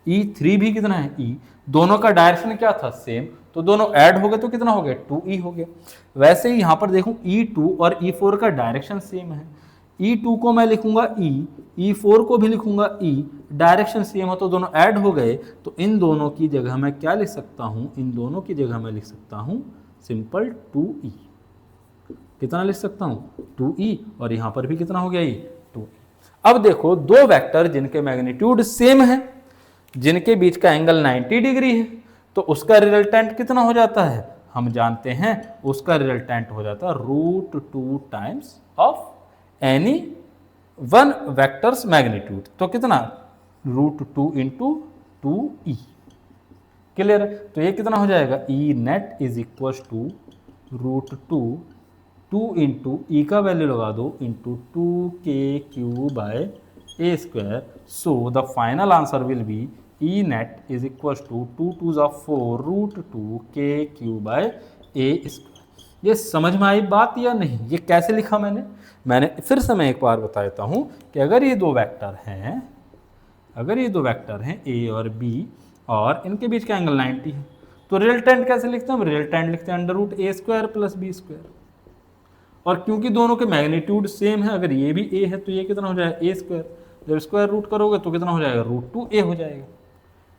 E3 भी कितना है E, दोनों का डायरेक्शन क्या था सेम, तो दोनों ऐड हो गए तो कितना हो गया 2E हो गया। वैसे ही यहां पर देखूं E2 और E4 का डायरेक्शन सेम है, E2 को मैं लिखूंगा E, E4 को भी लिखूंगा E, डायरेक्शन सेम हो तो दोनों ऐड हो गए। तो इन दोनों की जगह मैं क्या लिख सकता हूं, इन दोनों की जगह मैं लिख सकता हूं सिंपल 2E। कितना लिख सकता हूं 2E, और यहां पर भी कितना हो गया ये 2E। अब देखो दो वेक्टर जिनके मैग्नीट्यूड सेम है, जिनके बीच का एंगल 90 डिग्री है, तो उसका रिजल्टेंट कितना हो जाता है, हम जानते हैं उसका रिजल्टेंट हो जाता है √2 times of any one vectors magnitude. तो कितना √2 इंटू 2E। क्लियर है। तो ये कितना हो जाएगा E net is equal to √2 into E का वैल्यू लगा दो into 2k³ by a square. So the final answer will be E net is equal to 2 2 4 √2k³ by a square. ये समझ में आई बात या नहीं, ये कैसे लिखा मैंने फिर से मैं एक बार बता देता हूं कि अगर ये दो वेक्टर हैं, अगर ये दो वेक्टर हैं A और B और इनके बीच का एंगल 90 है, तो रिजल्टेंट कैसे लिखते हैं हम, रिजल्टेंट लिखते हैं √a square plus b square. और क्योंकि दोनों के मैग्नीट्यूड सेम है, अगर ये भी a है तो ये कितना हो जाएगा a स्क्वायर, जब स्क्वायर रूट करोगे तो कितना हो जाएगा √2a हो जाएगा।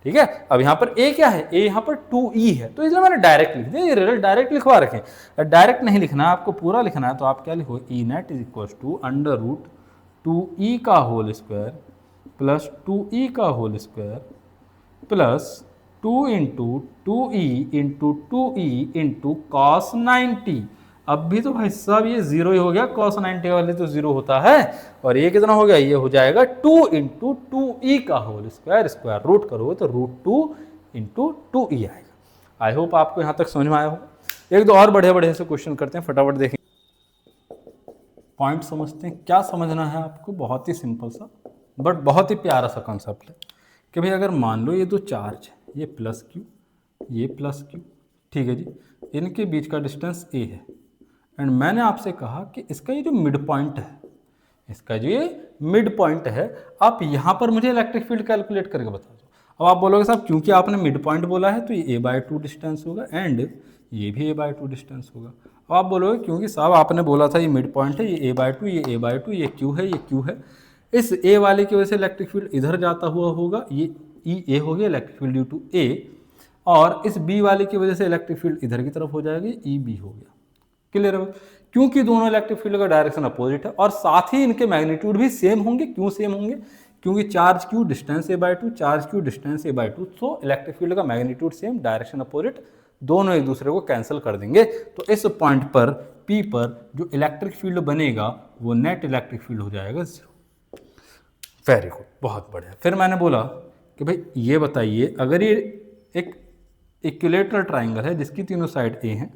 ठीक है। अब यहाँ पर a क्या है, a यहाँ पर 2e है, तो इसलिए मैंने डायरेक्ट लिख दिया। ये रिजल्ट डायरेक्ट लिखवा रखें। डायरेक्ट नहीं लिखना है आपको, पूरा लिखना है, तो आप क्या लिखो E net is equal to √2e का होल स्क्वायर प्लस 2e का whole square plus 2 into 2e into 2e into cos 90। अब भी तो भाई साहब ये जीरो ही हो गया, कॉस 90 वाले तो जीरो होता है, और ये कितना हो गया, ये हो जाएगा 2 इंटू 2e का होल स्क्वायर, स्क्वायर रूट करोगे तो √2 इंटू 2e आएगा। आई होप आपको यहाँ तक समझ में आया हो। एक दो और बढ़िया बढ़िया से क्वेश्चन करते हैं, फटाफट देखें, पॉइंट समझते हैं। क्या समझना है आपको, बहुत ही सिंपल सा बट बहुत ही प्यारा सा कॉन्सेप्ट है कि भाई अगर मान लो ये दो चार्ज है, ये प्लस क्यू, ये प्लस क्यू, ठीक है जी, इनके बीच का डिस्टेंस a है, एंड मैंने आपसे कहा कि इसका ये जो मिड पॉइंट है, इसका जो ये मिड पॉइंट है, आप यहाँ पर मुझे इलेक्ट्रिक फील्ड कैलकुलेट करके बता दो। अब आप बोलोगे साहब क्योंकि आपने मिड पॉइंट बोला है तो ये a/2 डिस्टेंस होगा एंड ये भी a/2 डिस्टेंस होगा। अब आप बोलोगे क्योंकि साहब आपने बोला था ये मिड पॉइंट है, ये a/2, ये a/2, ये q है, ये q है, इस a वाले की वजह से इलेक्ट्रिक फील्ड इधर जाता हुआ होगा, ये E a हो गया electric field due to a, और इस b वाले की वजह से इलेक्ट्रिक फील्ड इधर की तरफ हो जाएगी, EB हो गया। क्लियर है। क्योंकि दोनों इलेक्ट्रिक फील्ड का डायरेक्शन अपोजिट है और साथ ही इनके मैग्नीट्यूड भी सेम होंगे। क्यों सेम होंगे, क्योंकि charge q distance a/2, charge q distance a/2, तो इलेक्ट्रिक फील्ड का मैग्नीट्यूड सेम, डायरेक्शन अपोजिट, दोनों एक दूसरे को कैंसिल कर देंगे। तो इस पॉइंट पर P पर जो इलेक्ट्रिक फील्ड बनेगा वो नेट इलेक्ट्रिक फील्ड हो जाएगा 0। वेरी गुड, बहुत बढ़िया। फिर मैंने बोला कि भाई ये बताइए, अगर ये एक इक्विलेटरल ट्राइंगल है जिसकी तीनों साइड a हैं,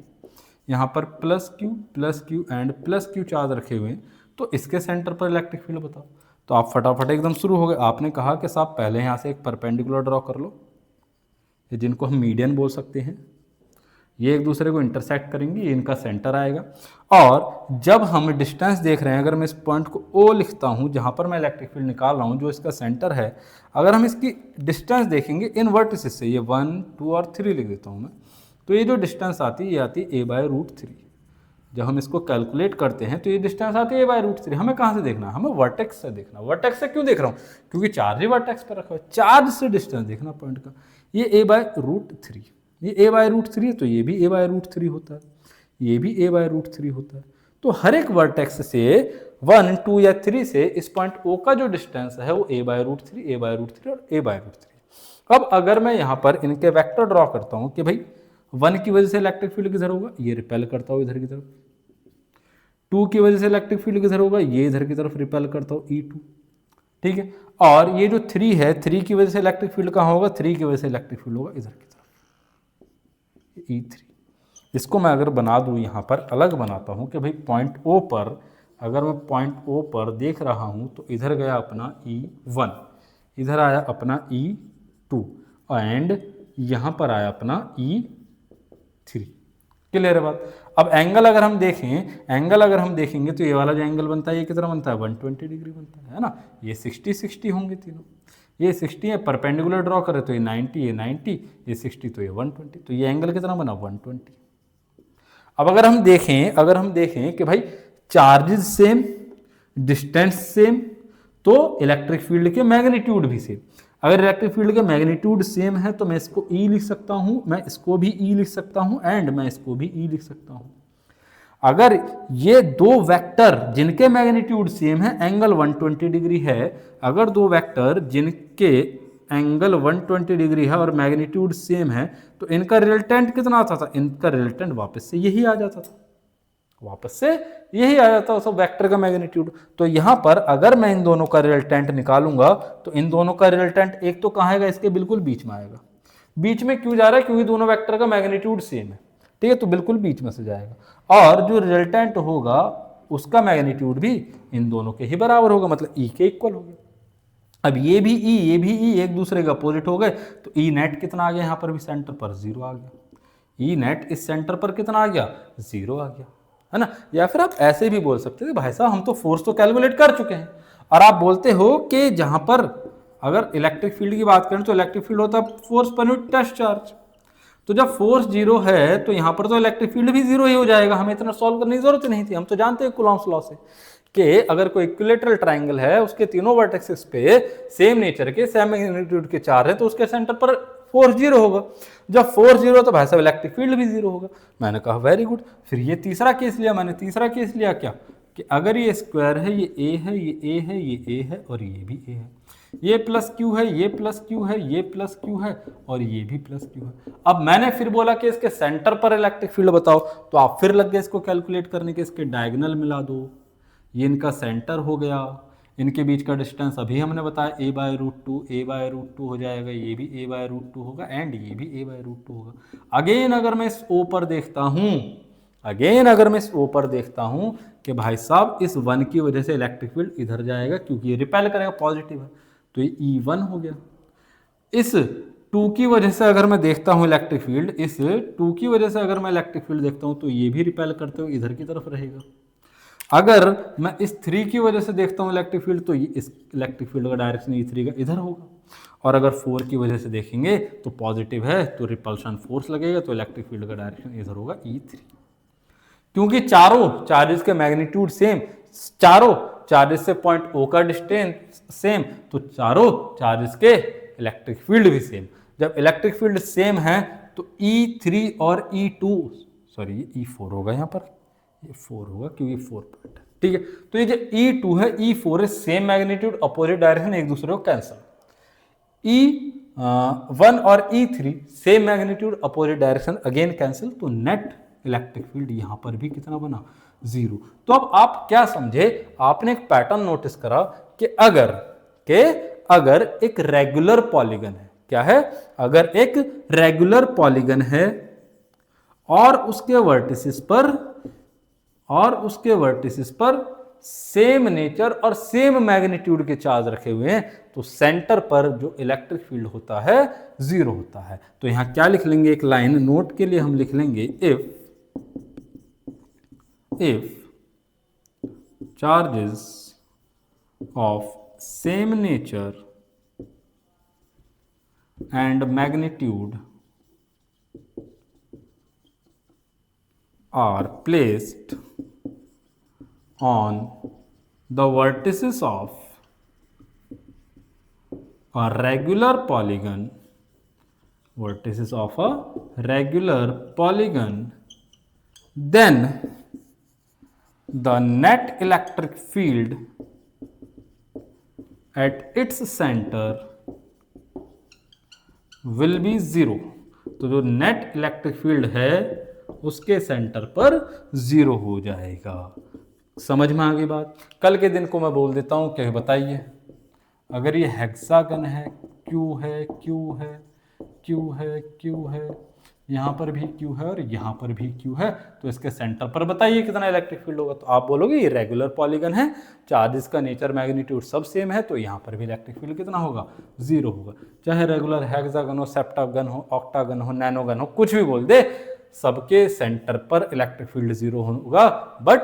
यहाँ पर plus Q and plus Q charge रखे हुए हैं, तो इसके सेंटर पर इलेक्ट्रिक फील्ड बताओ। तो आप फटाफट एकदम शुरू हो गए। आपने कहा कि साहब पहले यहाँ से एक परपेंडिकुलर ड्रॉ कर लो, जिनको हम मीडियन बोल सकते हैं, ये एक दूसरे को इंटरसेक्ट करेंगे, ये इनका सेंटर आएगा। और जब हम डिस्टेंस देख रहे हैं, अगर मैं इस पॉइंट को ओ लिखता हूँ जहाँ पर मैं इलेक्ट्रिक फील्ड निकाल रहा हूँ, जो इसका सेंटर है, अगर हम इसकी डिस्टेंस देखेंगे इन वर्टिसेस से, ये 1, 2 और 3 लिख देता हूँ मैं, तो ये जो डिस्टेंस आती है ये आती है a/√3। जब हम इसको कैलकुलेट करते हैं तो ये डिस्टेंस आती है a/√3। हमें कहाँ से देखना है? हमें वर्टेक्स से देखना। वर्टेक्स से क्यों देख रहा हूँ? क्योंकि चार्ज ही वर्टेक्स पर रखा है, चार्ज से डिस्टेंस देखना पॉइंट का। ये a/√3, ये a/√3 है तो ये भी a/√3 होता है, ये भी a/√3 होता है। तो हर एक वर्टेक्स से 1, 2 या 3 से इस पॉइंट O का जो डिस्टेंस है वो a/√3, a/√3 और a/√3। अब अगर मैं यहाँ पर इनके वेक्टर ड्रॉ करता हूँ कि भाई 1 की वजह से इलेक्ट्रिक फील्ड किधर होगा, ये रिपेल करता हूँ इधर की तरफ। 2 की वजह से इलेक्ट्रिक फील्ड किधर होगा, ये इधर की तरफ रिपेल करता हूँ E2, ठीक है। और ये जो 3 है, 3 की वजह से इलेक्ट्रिक फील्ड कहाँ होगा, 3 की वजह से इलेक्ट्रिक फील्ड होगा इधर की तरफ, E3। इसको मैं अगर बना दूँ यहाँ पर अलग बनाता हूँ कि भाई पॉइंट O पर, अगर मैं पॉइंट O पर देख रहा हूँ तो इधर गया अपना E1, इधर आया अपना E2 एंड यहाँ पर आया अपना E3। क्लियर है बात? अब एंगल अगर हम देखेंगे तो ये वाला जो एंगल बनता है ये कितना बनता है, 120 डिग्री बनता है ना। ये 60 होंगे तीनों, ये 60 है, परपेंडिकुलर ड्रॉ करें तो ये 90, ये 90, ये 60 तो ये 120, तो ये एंगल कितना बना, 120। अब अगर हम देखें कि भाई चार्जेस सेम, डिस्टेंस सेम, तो इलेक्ट्रिक फील्ड के मैग्नीट्यूड भी सेम। अगर इलेक्ट्रिक फील्ड का मैग्नीट्यूड सेम है तो मैं इसको E लिख सकता हूं, मैं इसको भी E लिख सकता हूं एंड मैं इसको भी E लिख सकता हूं। अगर ये दो वेक्टर जिनके मैग्नीट्यूड सेम है, एंगल 120 डिग्री है, अगर दो वेक्टर जिनके एंगल 120 डिग्री है और मैग्नीट्यूड सेम है, तो इनका रिजल्टेंट कितना आता था, इनका रिजल्टेंट वापस से यही आ जाता था, उस वेक्टर का मैग्नीट्यूड। तो यहां पर अगर मैं इन दोनों का रिजल्टेंट निकालूंगा तो इन दोनों का रिजल्टेंट एक तो कहां आएगा, इसके बिल्कुल बीच में आएगा। बीच में क्यों जा रहा है, क्योंकि दोनों वेक्टर का मैग्नीट्यूड सेम है, ठीक है, तो बिल्कुल बीच में से जाएगा। और जो रिजल्टेंट होगा उसका मैग्नीट्यूड भी इन दोनों के ही बराबर होगा, मतलब E के इक्वल होगा। अब ये भी E एक दूसरे के अपोजिट हो गए, तो E नेट कितना आ गया, यहाँ पर भी सेंटर पर 0 आ गया। E नेट इस सेंटर पर कितना आ गया, 0 आ गया, है ना। या फिर आप ऐसे भी बोल सकते थे, भाई साहब हम तो फोर्स तो कैलकुलेट कर चुके हैं, और आप बोलते हो कि जहां पर अगर इलेक्ट्रिक फील्ड की बात करें तो इलेक्ट्रिक फील्ड होता है force per unit test charge. तो जब फोर्स 0 है तो यहां पर तो इलेक्ट्रिक फील्ड भी 0 ही हो जाएगा, हमें इतना सॉल्व करने की जरूरत नहीं थी। हम तो जानते हैं कूलॉम्स लॉ से कि अगर कोई इक्विलेटरल ट्राइंगल है, उसके तीनों वर्टेक्सेस पे सेम नेचर के, सेम मैग्नीट्यूड के चार्ज है, तो उसके सेंटर पर फोर्स 0 होगा। जब फोर्स 0 तो भाई साहब इलेक्ट्रिक फील्ड भी 0 होगा। मैंने कहा वेरी गुड। फिर ये तीसरा केस लिया मैंने, तीसरा केस लिया क्या, कि अगर ये स्क्वायर है, ये ए है, ये ए है, ये ए है और ये भी ए है, ये प्लस क्यू है, ये प्लस क्यू है, ये प्लस क्यू है और ये भी प्लस क्यू है। अब मैंने फिर बोला कि इसके सेंटर पर इलेक्ट्रिक फील्ड बताओ, तो आप फिर लग गए इसको कैलकुलेट करने के, इसके डायगोनल मिला दो, ये इनका सेंटर हो गया, इनके बीच का डिस्टेंस अभी हमने बताया a/√2 हो जाएगा, ये भी a/√2 होगा एंड ये भी a/√2 होगा। अगेन अगर मैं इस O पर देखता हूं, कि भाई साहब इस 1 की वजह से इलेक्ट्रिक फील्ड इधर जाएगा क्योंकि ये रिपेल करेगा, पॉजिटिव है, तो ये E1 हो गया। इस 2 की वजह से अगर मैं देखता हूं इलेक्ट्रिक फील्ड, इस 2 की वजह से अगर मैं इलेक्ट्रिक फील्ड देखता हूं तो ये भी रिपेल करते हुए इधर की तरफ रहेगा। अगर मैं इस 3 की वजह से देखता हूं इलेक्ट्रिक फील्ड, तो इस इलेक्ट्रिक फील्ड का डायरेक्शन E3 का इधर होगा। और अगर 4 की वजह से देखेंगे तो पॉजिटिव है, तो रिपल्शन फोर्स लगेगा, तो इलेक्ट्रिक फील्ड का डायरेक्शन इधर होगा E3। क्योंकि चारों चार्जेस के मैग्नीट्यूड सेम, चारों चार्जेस से पॉइंट O का डिस्टेंस सेम, तो चारों चार्जेस के इलेक्ट्रिक फील्ड भी सेम। जब इलेक्ट्रिक फील्ड सेम है तो E3 और E2, सॉरी ये E4 होगा, यहाँ पर ये 4 होगा क्योंकि 4 पॉइंट है, ठीक है। तो ये जो E2 है, E4 है, सेम मैग्नीट्यूड, अपोजिट डायरेक्शन, एक दूसरे को कैंसिल। E1 और E3 same magnitude, opposite direction, again cancel, तो नेट इलेक्ट्रिक फील्ड यहां पर भी कितना बना, 0। तो अब आप क्या समझे, आपने एक पैटर्न नोटिस करा कि अगर एक रेगुलर पॉलीगन है, क्या है, अगर एक रेगुलर पॉलीगन है और उसके वर्टिसेस पर सेम नेचर और सेम मैग्नीट्यूड के चार्ज रखे हुए हैं तो सेंटर पर जो इलेक्ट्रिक फील्ड होता है जीरो होता है। तो यहां क्या लिख लेंगे, एक लाइन नोट के लिए हम लिख लेंगे, if charges of same nature and magnitude are placed on the vertices of a regular polygon, then the net electric field at its center will be zero. तो जो नेट इलेक्ट्रिक फील्ड है उसके centre पर zero हो जाएगा। समझ में आ गई बात। कल के दिन को मैं बोल देता हूं कि बताइए, अगर ये हेक्सागन है, क्यू है, क्यू है, क्यू है, क्यू है, यहां पर भी क्यू है और यहां पर भी क्यू है, तो इसके सेंटर पर बताइए कितना इलेक्ट्रिक फील्ड होगा। तो आप बोलोगे ये रेगुलर पॉलीगन है, चार्जेस का नेचर मैग्नीट्यूड सब सेम है, तो यहां पर भी इलेक्ट्रिक फील्ड कितना होगा, जीरो होगा। चाहे रेगुलर हेक्सागन हो, सेप्टागन हो, ऑक्टागन हो, नैनोगन हो, कुछ भी बोल दे, सबके सेंटर पर इलेक्ट्रिक फील्ड जीरो होगा। बट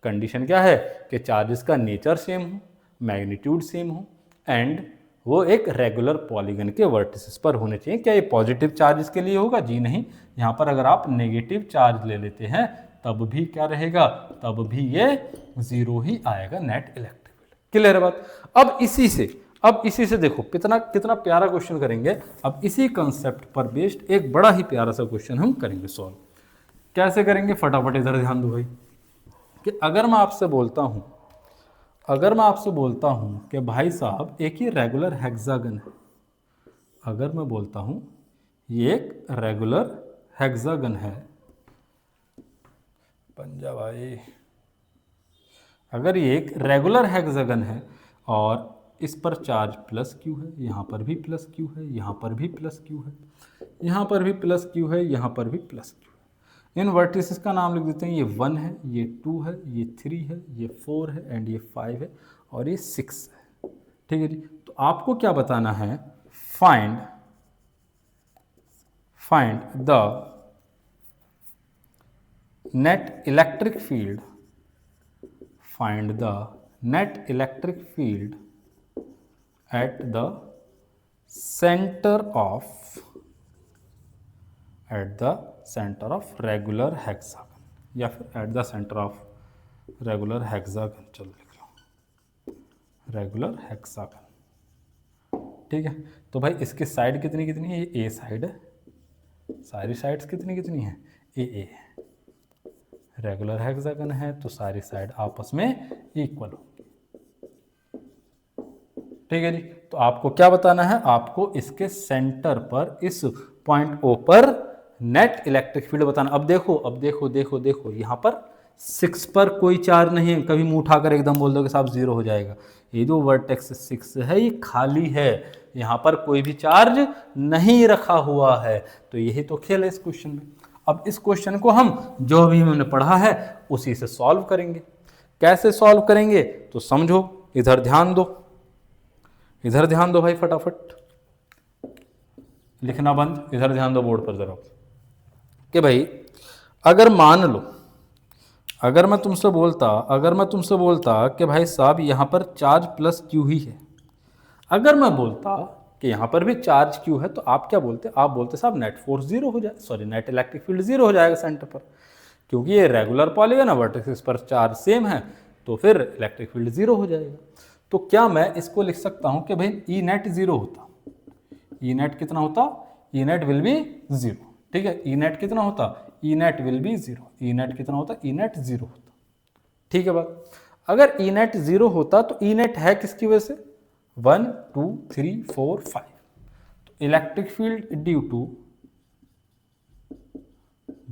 कंडीशन क्या है कि चार्जेस का नेचर सेम हो, मैग्नीट्यूड सेम हो एंड वो एक रेगुलर पॉलीगन के वर्टिसेस पर होने चाहिए। क्या ये पॉजिटिव चार्जेस के लिए होगा? जी नहीं। यहाँ पर अगर आप नेगेटिव चार्ज ले लेते हैं तब भी क्या रहेगा, तब भी ये जीरो ही आएगा नेट इलेक्ट्रिक फील्ड। क्लियर है बात। अब इसी से देखो कितना कितना प्यारा क्वेश्चन करेंगे। अब इसी कंसेप्ट पर बेस्ड एक बड़ा ही प्यारा सा क्वेश्चन हम करेंगे सॉल्व। कैसे करेंगे, फटाफट इधर ध्यान दो भाई, कि अगर मैं आपसे बोलता हूं कि भाई साहब एक ही रेगुलर हेक्सागन है, अगर मैं बोलता हूं ये एक रेगुलर हेक्सागन है, पंजा भाई, अगर ये एक रेगुलर हेक्सागन है और इस पर चार्ज प्लस क्यू है, यहाँ पर भी प्लस क्यू है, यहाँ पर भी प्लस क्यू है, यहाँ पर भी प्लस क्यू है, यहाँ पर भी प्लस क्यू है। इन वर्टिसेस का नाम लिख देते हैं, ये 1 है, ये 2 है, ये 3 है, ये 4 है एंड ये 5 है और ये 6 है। ठीक है जी। तो आपको क्या बताना है, find the net electric field, at the center of regular hexagon, या फिर at the center of regular hexagon, चलो लिख लो रेगुलर हेक्सागन। ठीक है। तो भाई इसकी साइड कितनी कितनी है, ये ए साइड है, सारी साइड्स कितनी कितनी है, ए है। रेगुलर हेक्सागन है तो सारी साइड आपस में इक्वल होगी। ठीक है जी। तो आपको क्या बताना है, आपको इसके सेंटर पर इस पॉइंट ओ पर नेट इलेक्ट्रिक फील्ड बताना। अब देखो यहां पर 6 पर कोई चार्ज नहीं है, कभी मुंह उठाकर एकदम बोल दो कि साहब जीरो हो जाएगा। ये जो वर्टेक्स 6 है ये खाली है, यहां पर कोई भी चार्ज नहीं रखा हुआ है। तो यही तो खेल है इस क्वेश्चन में। अब इस क्वेश्चन को हम जो भी हमने पढ़ा है उसी से सॉल्व करेंगे। कैसे सॉल्व करेंगे तो समझो, इधर ध्यान दो भाई, फटाफट लिखना बंद, इधर ध्यान दो बोर्ड पर जरा, कि भाई अगर मान लो, अगर मैं तुमसे बोलता कि भाई साहब यहां पर चार्ज प्लस क्यू ही है, अगर मैं बोलता कि यहां पर भी चार्ज क्यू है, तो आप क्या बोलते, आप बोलते साहब नेट फोर्स जीरो हो जाए, sorry net electric field zero हो जाएगा सेंटर पर, क्योंकि ये रेगुलर पॉलीगन है, वर्टिसेस पर चार्ज सेम है, तो फिर इलेक्ट्रिक फील्ड जीरो हो जाएगा। तो क्या मैं इसको लिख सकता हूं कि भाई ई नेट जीरो होता, ई नेट कितना होता, E net will be zero. ठीक है, ई नेट कितना होता, E net will be zero, E net कितना होता, ई नेट जीरो होता। ठीक है बात। अगर ई नेट जीरो होता तो ई नेट है किसकी वजह से, 1 2 3 4 5, तो इलेक्ट्रिक फील्ड ड्यू टू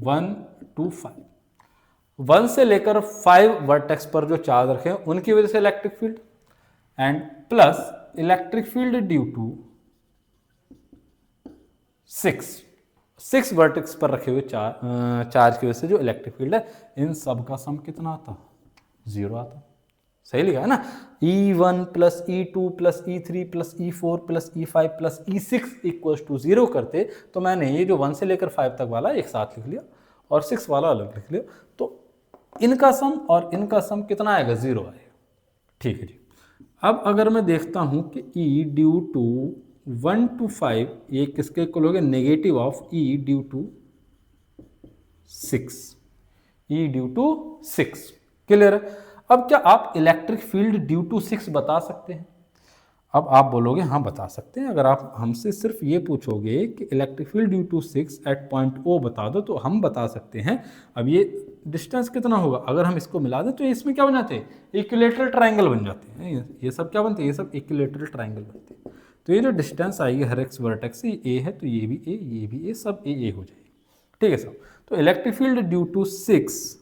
1 2 5, 1 से लेकर 5 वर्टेक्स पर जो चार्ज रखे हैं उनकी वजह से electric field, and plus electric field due to 6 vertex पर रखे हुए चार्ज की वजह से जो इलेक्ट्रिक फील्ड है, इन सब का सम कितना आता, जीरो आता। सही लिखा है ना, E1 plus E2 plus E3 plus E4 plus E5 plus E6 equals to 0 करते तो मैंने ये जो 1 से लेकर 5 तक वाला एक साथ लिख लिया और 6 वाला अलग लिख लिया, तो इनका सम और इनका सम कितना आएगा, 0 आएगा। ठीक है जी। अब अगर मैं देखता हूं कि E ड्यू टू 1 to 5 ये किसके इक्वल हो गया, negative of E due to 6, E due to 6। Clear है। अब क्या आप इलेक्ट्रिक फील्ड ड्यू टू 6 बता सकते हैं? अब आप बोलोगे हाँ बता सकते हैं। अगर आप हमसे सिर्फ ये पूछोगे कि electric field due to 6 at point O बता दो तो हम बता सकते हैं। अब ये डिस्टेंस कितना होगा, अगर हम इसको मिला दें तो इसमें क्या बन जाते हैं, इक्विलेटरल ट्रायंगल बन जाते हैं। ये सब क्या बनते हैं, ये सब इक्विलेटरल ट्रायंगल बनते हैं। तो ये जो डिस्टेंस आएगी हर एक वर्टेक्स से, ए है तो ये भी ए, ये भी ए, सब ए हो जाएगी। ठीक है साहब। तो electric field due to 6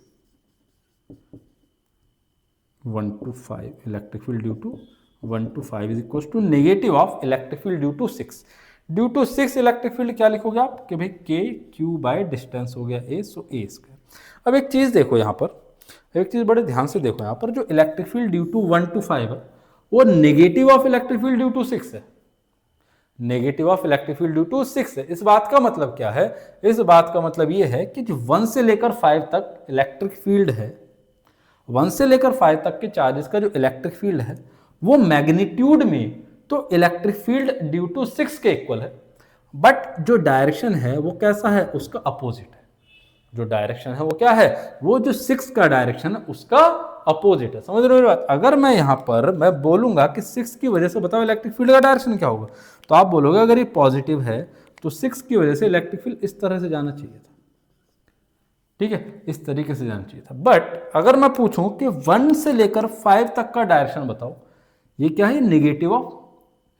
1 to 5, electric field due to 1 to 5 is equal to negative of electric field due to 6। Due to 6 electric field क्या लिखोगे आप कि भाई के क्यू बाय डिस्टेंस हो गया ए, सो ए स्क्वायर। अब एक चीज़ देखो यहाँ पर, एक चीज़ बड़े ध्यान से देखो यहाँ पर, जो electric field due to 1 to 5 है वो negative of electric field due to 6 है। Negative of electric field due to 6 है। इस बात का मतलब क्या है, इस बात का मतलब ये है कि जो 1 से लेकर 5 तक इलेक्ट्रिक फील्ड है, 1 से लेकर 5 तक के चार्जेस का जो इलेक्ट्रिक फील्ड है वो मैग्नीट्यूड में तो इलेक्ट्रिक फील्ड ड्यू टू 6 के इक्वल है, बट जो डायरेक्शन है वो कैसा है, उसका अपोजिट है। जो डायरेक्शन है वो क्या है, वो जो 6 का डायरेक्शन है उसका अपोजिट है। समझ रहे हो मेरी बात। अगर मैं यहाँ पर मैं बोलूंगा कि 6 की वजह से बताओ इलेक्ट्रिक फील्ड का डायरेक्शन क्या होगा, तो आप बोलोगे अगर ये पॉजिटिव है तो 6 की वजह से इलेक्ट्रिक फील्ड इस तरह से जाना चाहिए था। ठीक है, इस तरीके से जाना चाहिए था। बट अगर मैं पूछूं कि 1 से लेकर 5 तक का डायरेक्शन बताओ, ये क्या है, negative of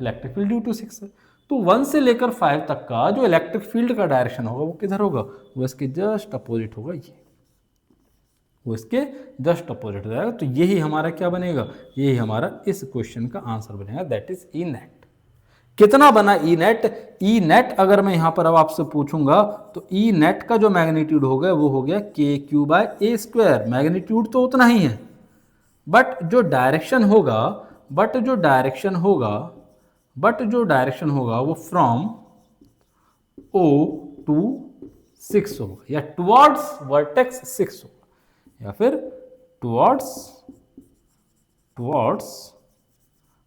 electric field due to 6 है। तो 1 से लेकर 5 तक का जो इलेक्ट्रिक फील्ड का डायरेक्शन होगा वो किधर होगा, वो इसके जस्ट अपोजिट होगा, ये वो इसके जस्ट अपोजिट हो जाएगा। तो यही हमारा क्या बनेगा, यही हमारा इस क्वेश्चन का आंसर बनेगा, दैट इज ई नेट। कितना बना ई नेट, ई नेट अगर मैं यहां पर अब आपसे पूछूंगा तो ई नेट का जो मैग्नीट्यूड हो गया वो हो गया k Q by a square. Magnitude तो उतना ही है, बट जो डायरेक्शन होगा वो फ्रॉम O टू 6 होगा, या टुवर्ड्स वर्टेक्स 6 होगा, या फिर टुवर्ड्स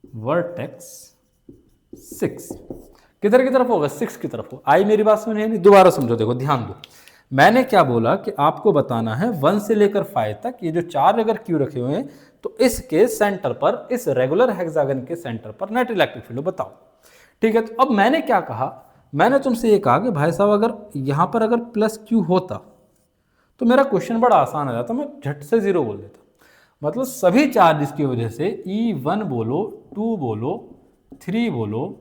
वर्टेक्स 6। किधर की तरफ होगा, 6 की तरफ होगा। आई मेरी बात समझ नहीं, दोबारा समझो, देखो ध्यान दो। मैंने क्या बोला कि आपको बताना है 1 से लेकर 5 तक ये जो 4 अगर क्यू रखे हुए हैं तो इसके सेंटर पर, इस रेगुलर हेक्सागन के सेंटर पर नेट इलेक्ट्रिक फील्ड बताओ। ठीक है, तो अब मैंने क्या कहा, मैंने तुमसे ये कहा कि भाई साहब अगर यहाँ पर अगर प्लस क्यू होता तो मेरा क्वेश्चन बड़ा आसान हो जाता, मैं झट से 0 बोल देता। मतलब सभी चार्जेस की वजह से E1 बोलो, 2 बोलो, 3 बोलो,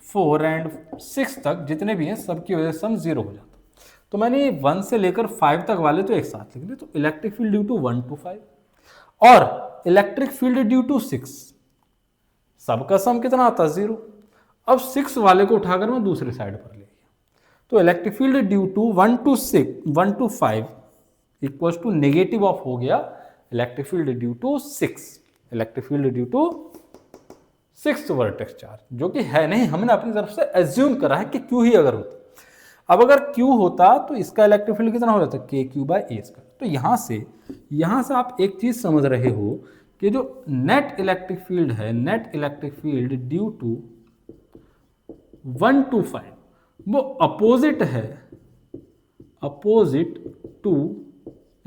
4 एंड 6 तक जितने भी हैं सबकी वजह से सम 0 हो जाता। तो मैंने 1 से लेकर 5 तक वाले तो एक साथ लिख लिए, तो electric field due to 1 to 5 और इलेक्ट्रिक फील्ड ड्यू टू 6, सबका सम कितना आता है, 0। अब 6 वाले को उठाकर मैं दूसरी साइड पर ले गया, तो electric field due to 1 to 5 equal to negative of हो गया electric field due to 6, electric field due to 6 vertex charge, जो कि है नहीं, हमने अपनी तरफ से एज्यूम करा है कि क्यू ही अगर होता। अब अगर Q होता तो इसका इलेक्ट्रिक फील्ड कितना हो जाता, के क्यू बाय ए स्क्वायर। तो यहां से आप एक चीज समझ रहे हो कि जो नेट इलेक्ट्रिक फील्ड है, net electric field due to 1 to 5 वो अपोजिट है, opposite to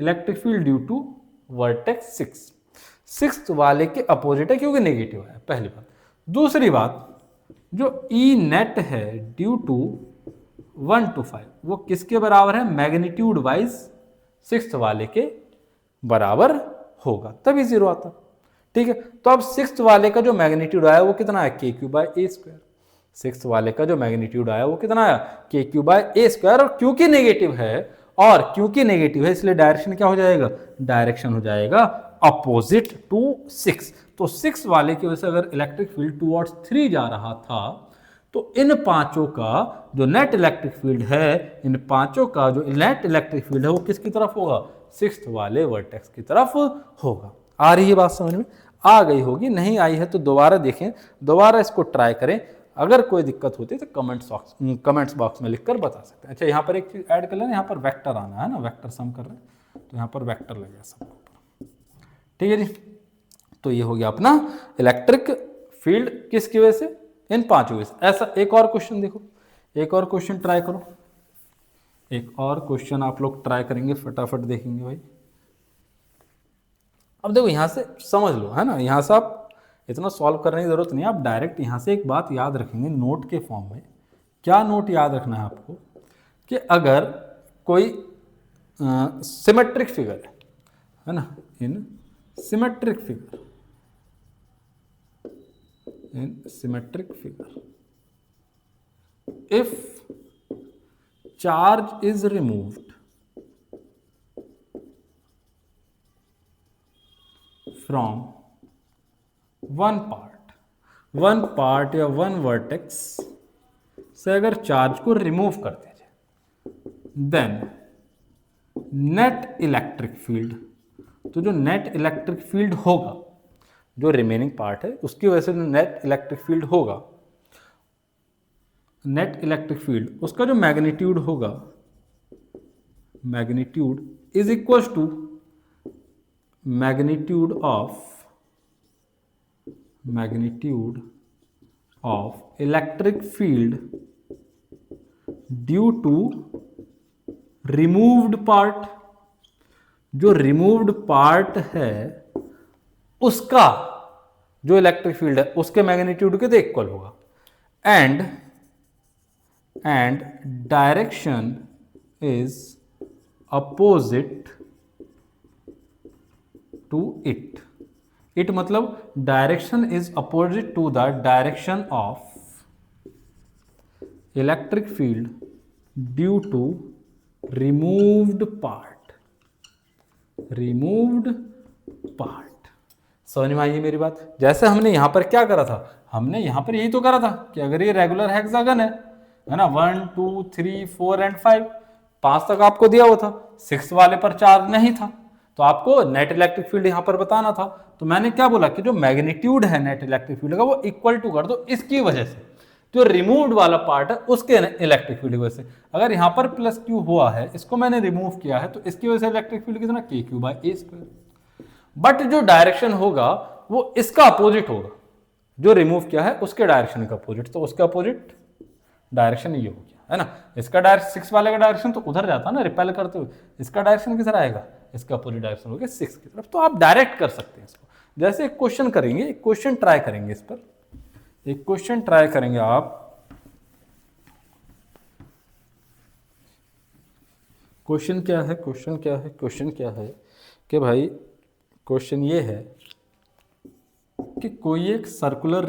electric field due to vertex 6 वाले के अपोजिट है क्योंकि नेगेटिव है, पहली बात। दूसरी बात, जो ई नेट है ड्यू टू 1 to 5 वो किसके बराबर है, मैग्नीट्यूड वाइज 6 वाले के बराबर होगा, तभी 0 आता। ठीक है, तो अब 6 वाले का जो मैग्नीट्यूड आया वो कितना है, k Q by a square. 6 वाले का जो मैग्नीट्यूड आया वो कितना आया, के क्यू बाय ए स्क्वायर। और क्योंकि नेगेटिव है इसलिए डायरेक्शन क्या हो जाएगा, डायरेक्शन हो जाएगा अपोजिट टू 6। तो 6 वाले की वजह से अगर इलेक्ट्रिक फील्ड टुवर्ड्स 3 जा रहा था तो इन पांचों का जो नेट इलेक्ट्रिक फील्ड है, इन पांचों का जो नेट इलेक्ट्रिक फील्ड है वो किसकी तरफ होगा, 6 वाले वर्टेक्स की तरफ होगा। आ रही है बात समझ में? आ गई होगी, नहीं आई है तो दोबारा देखें, दोबारा इसको ट्राई करें। अगर कोई दिक्कत होती है तो कमेंट्स बॉक्स में लिखकर बता सकते हैं। अच्छा, यहाँ पर एक चीज ऐड कर लेना, यहाँ पर वेक्टर आना है ना, वेक्टर सम कर रहे हैं तो यहाँ पर वेक्टर लगेगा सब ऊपर। ठीक है जी, तो ये हो गया अपना इलेक्ट्रिक फील्ड किसकी वजह से, इन 5 वजह से। ऐसा एक और क्वेश्चन देखो, एक और क्वेश्चन ट्राई करो, एक और क्वेश्चन आप लोग ट्राई करेंगे, फटाफट देखेंगे भाई। अब देखो यहां से समझ लो, है ना, यहां से आप इतना सॉल्व करने की जरूरत नहीं है, आप डायरेक्ट यहां से एक बात याद रखेंगे नोट के फॉर्म में। क्या नोट याद रखना है आपको, कि अगर कोई सिमेट्रिक फिगर है ना, in symmetric figure if charge is removed from one part या one vertex से अगर चार्ज को रिमूव कर दिया जाए, देन नेट इलेक्ट्रिक फील्ड, तो जो नेट इलेक्ट्रिक फील्ड होगा, जो रिमेनिंग पार्ट है उसकी वजह से जो नेट इलेक्ट्रिक फील्ड होगा, नेट इलेक्ट्रिक फील्ड उसका जो मैग्नीट्यूड होगा, magnitude is equal to magnitude of electric field due to removed part. जो रिमूव्ड पार्ट है उसका जो इलेक्ट्रिक फील्ड है उसके मैग्नीट्यूड के इक्वल होगा, and direction is opposite to it. It मतलब direction is opposite to the direction of electric field due to removed part. समझ में आई मेरी बात? जैसे हमने यहां पर क्या करा था, हमने यहां पर यही तो करा था कि अगर ये रेगुलर हेक्सागन है ना, 1 2 3 4 एंड 5 तक आपको दिया हुआ था, 6 वाले पर चार्ज नहीं था, तो आपको नेट इलेक्ट्रिक फील्ड यहां पर बताना था। तो मैंने क्या बोला कि जो मैग्नीट्यूड है नेट इलेक्ट्रिक फील्ड का वो इक्वल टू कर दो इसकी वजह से, जो रिमूव्ड वाला पार्ट है उसके इलेक्ट्रिक फील्ड की वजह से। अगर यहां पर प्लस क्यू हुआ है, इसको मैंने रिमूव किया है, तो इसकी वजह से इलेक्ट्रिक फील्ड कितना, k Q by a square. But जो डायरेक्शन होगा वो इसका अपोजिट होगा, जो रिमूव किया है उसके डायरेक्शन का अपोजिट, तो उसका अपोजिट डायरेक्शन ये हो गया, है ना। इसका डायरेक्शन 6 वाले का डायरेक्शन तो उधर जाता है ना रिपेल करते हुए, इसका डायरेक्शन किधर आएगा, इसका अपोजिट डायरेक्शन हो गया 6 की तरफ। तो आप डायरेक्ट कर सकते हैं इसको। जैसे एक क्वेश्चन करेंगे, एक क्वेश्चन ट्राई करेंगे, इस पर एक क्वेश्चन ट्राई करेंगे आप। क्वेश्चन क्या है कि भाई क्वेश्चन ये है कि कोई एक सर्कुलर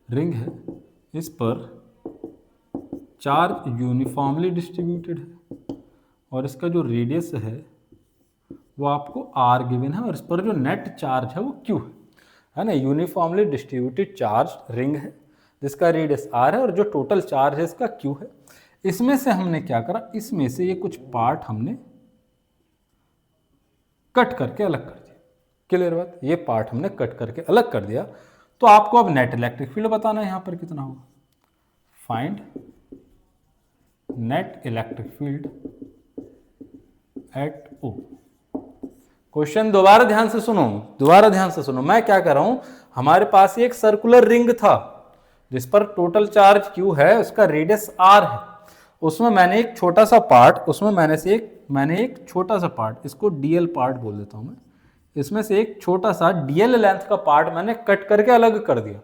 रिंग है, इस पर चार्ज यूनिफॉर्मली डिस्ट्रीब्यूटेड है और इसका जो रेडियस है वो आपको r गिवन है, और इस पर जो नेट चार्ज है वो q है ना। यूनिफॉर्मली डिस्ट्रीब्यूटेड चार्ज रिंग है जिसका रेडियस r है और जो टोटल चार्ज है इसका q है। इसमें से हमने क्या करा, इसमें से ये कुछ पार्ट हमने कट करके अलग कर दिया। क्लियर बात? ये पार्ट हमने कट करके अलग कर दिया। तो आपको अब नेट इलेक्ट्रिक फील्ड बताना है, यहां पर कितना होगा, find net electric field eight O। Question दोबारा ध्यान से सुनो, मैं क्या कर रहा हूं, हमारे पास एक सर्कुलर रिंग था जिस पर टोटल चार्ज Q है, उसका रेडियस R है, उसमें मैंने एक छोटा सा पार्ट, इसको DL पार्ट बोल देता हूं मैं, इसमें से एक छोटा सा DL लेंथ का पार्ट मैंने कट करके अलग कर दिया।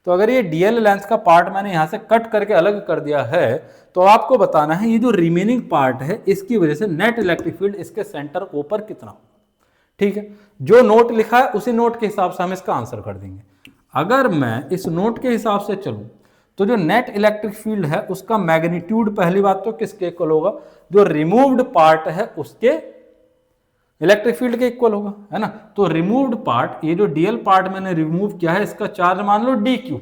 तो अगर ये DL लेंथ का पार्ट मैंने यहां से कट करके अलग कर दिया है, तो आपको बताना है ये जो रिमेनिंग पार्ट है इसकी वजह से नेट इलेक्ट्रिक फील्ड इसके सेंटर O पर कितना होगा। ठीक है, जो नोट लिखा है उसी नोट के हिसाब से हम इसका आंसर कर देंगे। अगर मैं इस नोट के हिसाब से चलूं तो जो नेट इलेक्ट्रिक फील्ड है उसका मैग्नीट्यूड पहली बात तो किसके इक्वल होगा, जो रिमूव्ड पार्ट है उसके इलेक्ट्रिक फील्ड के इक्वल होगा, है ना। तो रिमूव्ड पार्ट, ये जो DL पार्ट मैंने रिमूव किया है, इसका चार्ज मान लो DQ,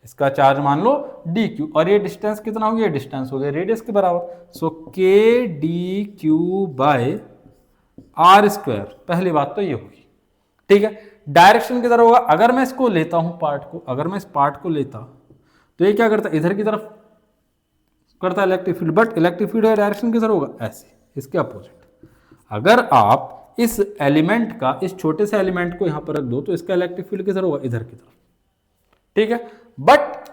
इसका चार्ज मान लो डी क्यू, और ये डिस्टेंस कितना हो गया, डिस्टेंस हो गया रेडियस के बराबर। So k d q by are square, पहली बात तो ये होगी, ठीक है। डायरेक्शन किधर होगा, अगर मैं इसको लेता हूं पार्ट को, अगर मैं इस पार्ट को लेता तो ये क्या करता, इधर की तरफ करता है electric field, but electric field का डायरेक्शन किधर होगा, ऐसे, इसके अपोजिट। अगर आप इस एलिमेंट का, इस छोटे से एलिमेंट को यहां पर रख दो तो इसका इलेक्ट्रिक फील्ड किधर होगा, इधर की तरफ, ठीक है। बट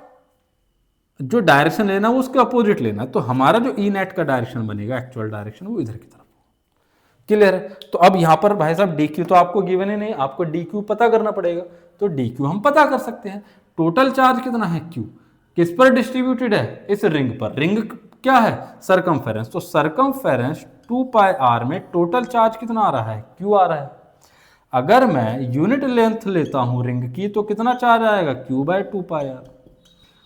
जो डायरेक्शन लेना वो उसके अपोजिट लेना, तो हमारा जो ई नेट का डायरेक्शन बनेगा, एक्चुअल डायरेक्शन, वो इधर की तरफ। क्लियर है। तो अब यहां पर भाई साहब डी क्यू तो आपको गिवन ही नहीं, आपको डी क्यू पता करना पड़ेगा। तो डी क्यू हम पता कर सकते हैं, टोटल चार्ज कितना है क्यू, किस पर डिस्ट्रीब्यूटेड है, इस रिंग पर। रिंग क्या है, सरकमफेरेंस, तो सरकमफेरेंस 2 पाई आर में टोटल चार्ज कितना आ रहा है, क्यू आ रहा है। अगर मैं यूनिट लेंथ लेता हूं रिंग की तो कितना चार्ज आएगा, Q by 2 pi R.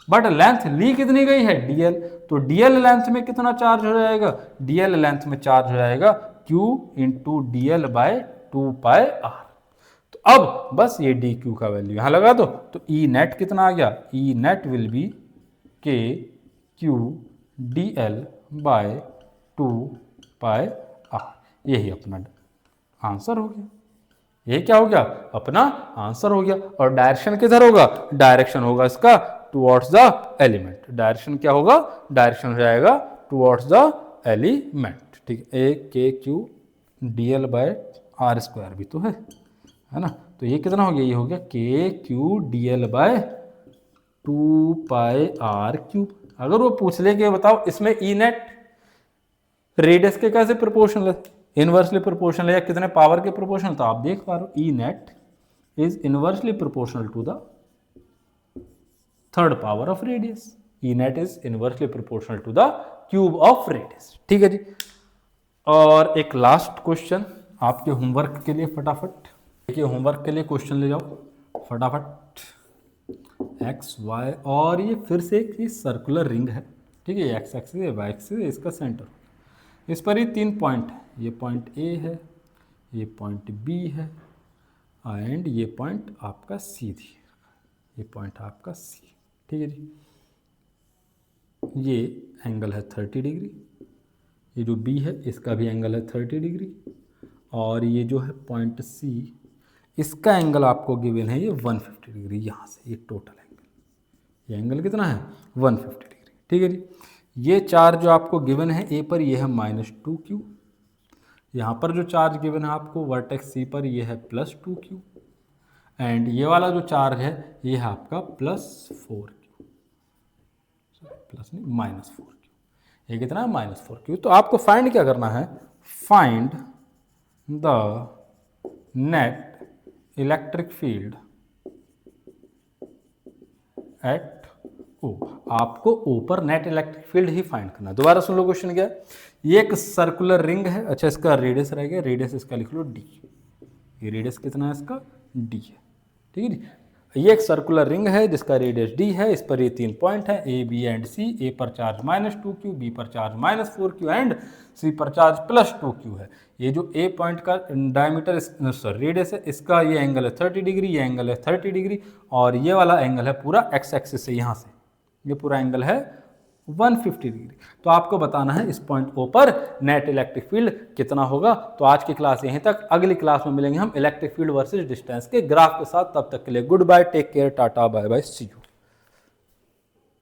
But length ली कितनी गई है, डीएल, तो डीएल लेंथ में कितना चार्ज हो जाएगा, डीएल लेंथ में चार्ज हो जाएगा Q into d l by 2 pi r. तो अब बस ये डी क्यू का वैल्यू यहां लगा दो, तो ई नेट कितना आ गया, E net will be k q d l by 2 pi r. यही अपना आंसर हो गया, ये क्या हो गया, अपना आंसर हो गया। और डायरेक्शन किधर होगा, डायरेक्शन होगा इसका टुवर्ड्स द एलिमेंट। डायरेक्शन क्या होगा, डायरेक्शन हो जाएगा टुवर्ड्स द एलिमेंट, ठीक है। ए k q d l by are square भी तो है ना। तो ये कितना हो गया, ये हो गया k q d l by 2 pi r cube. अगर वो पूछ ले कि बताओ इसमें ई नेट रेडियस के कैसे प्रोपोर्शनल है, इनवर्सली प्रोपोर्शनल है या कितने पावर के प्रोपोर्शनल, तो आप देख पा रहे हो E net is inversely proportional to the third power of radius. E net is inversely proportional to the cube of radius, ठीक है जी। और एक लास्ट क्वेश्चन आपके होमवर्क के लिए, फटाफट देखिए, होमवर्क के लिए क्वेश्चन ले जाओ फटाफट। एक्स वाई, और ये फिर से एक ये सर्कुलर रिंग है, ठीक है, एक्स एक्सिस है, वाई एक्सिस है, इसका सेंटर, इस पर ये 3 पॉइंट है, ये पॉइंट ए है, ये पॉइंट बी है, एंड ये पॉइंट आपका सी दी, ये पॉइंट आपका सी, ठीक है जी। ये एंगल है 30 डिग्री, ये जो बी है इसका भी एंगल है 30 डिग्री, और ये जो है पॉइंट सी, इसका एंगल आपको गिवन है ये 150 डिग्री, यहाँ से ये टोटल एंगल, ये एंगल कितना है 150 डिग्री, ठीक है जी। ये चार्ज जो आपको गिवन है ए पर, ये है -2q, यहाँ पर जो चार्ज गिवन है आपको वर्टेक्स सी पर, ये है +2q, एंड ये वाला जो चार्ज है ये है आपका +4q, प्लस नहीं -4q, ये कितना है -4q। तो आपको फाइंड क्या करना है, find the net electric field at O. आपको ओ पर नेट इलेक्ट्रिक फील्ड ही फाइंड करना है। दोबारा सुन लो क्वेश्चन क्या है, ये एक सर्कुलर रिंग है, अच्छा इसका रेडियस रह गया, रेडियस इसका लिख लो डी, ये रेडियस कितना है इसका डी है, ठीक है जी। ये एक सर्कुलर रिंग है जिसका रेडियस डी है, इस पर ये 3 पॉइंट है ए बी एंड सी। ए पर चार्ज -2q, बी पर चार्ज -4q एंड सी पर चार्ज +2q है। ये जो ए पॉइंट का डायमीटर रेडियस है, इसका ये एंगल है 30 डिग्री, ये एंगल है 30 डिग्री, और ये वाला एंगल है पूरा एक्स एक्सिस से, यहाँ से ये पूरा एंगल है 150 डिग्री। तो आपको बताना है इस पॉइंट ओ पर नेट इलेक्ट्रिक फील्ड कितना होगा। तो आज की क्लास यहीं तक, अगली क्लास में मिलेंगे हम इलेक्ट्रिक फील्ड वर्सेस डिस्टेंस के ग्राफ के साथ। तब तक के लिए good bye, take care, tata, bye bye, see you.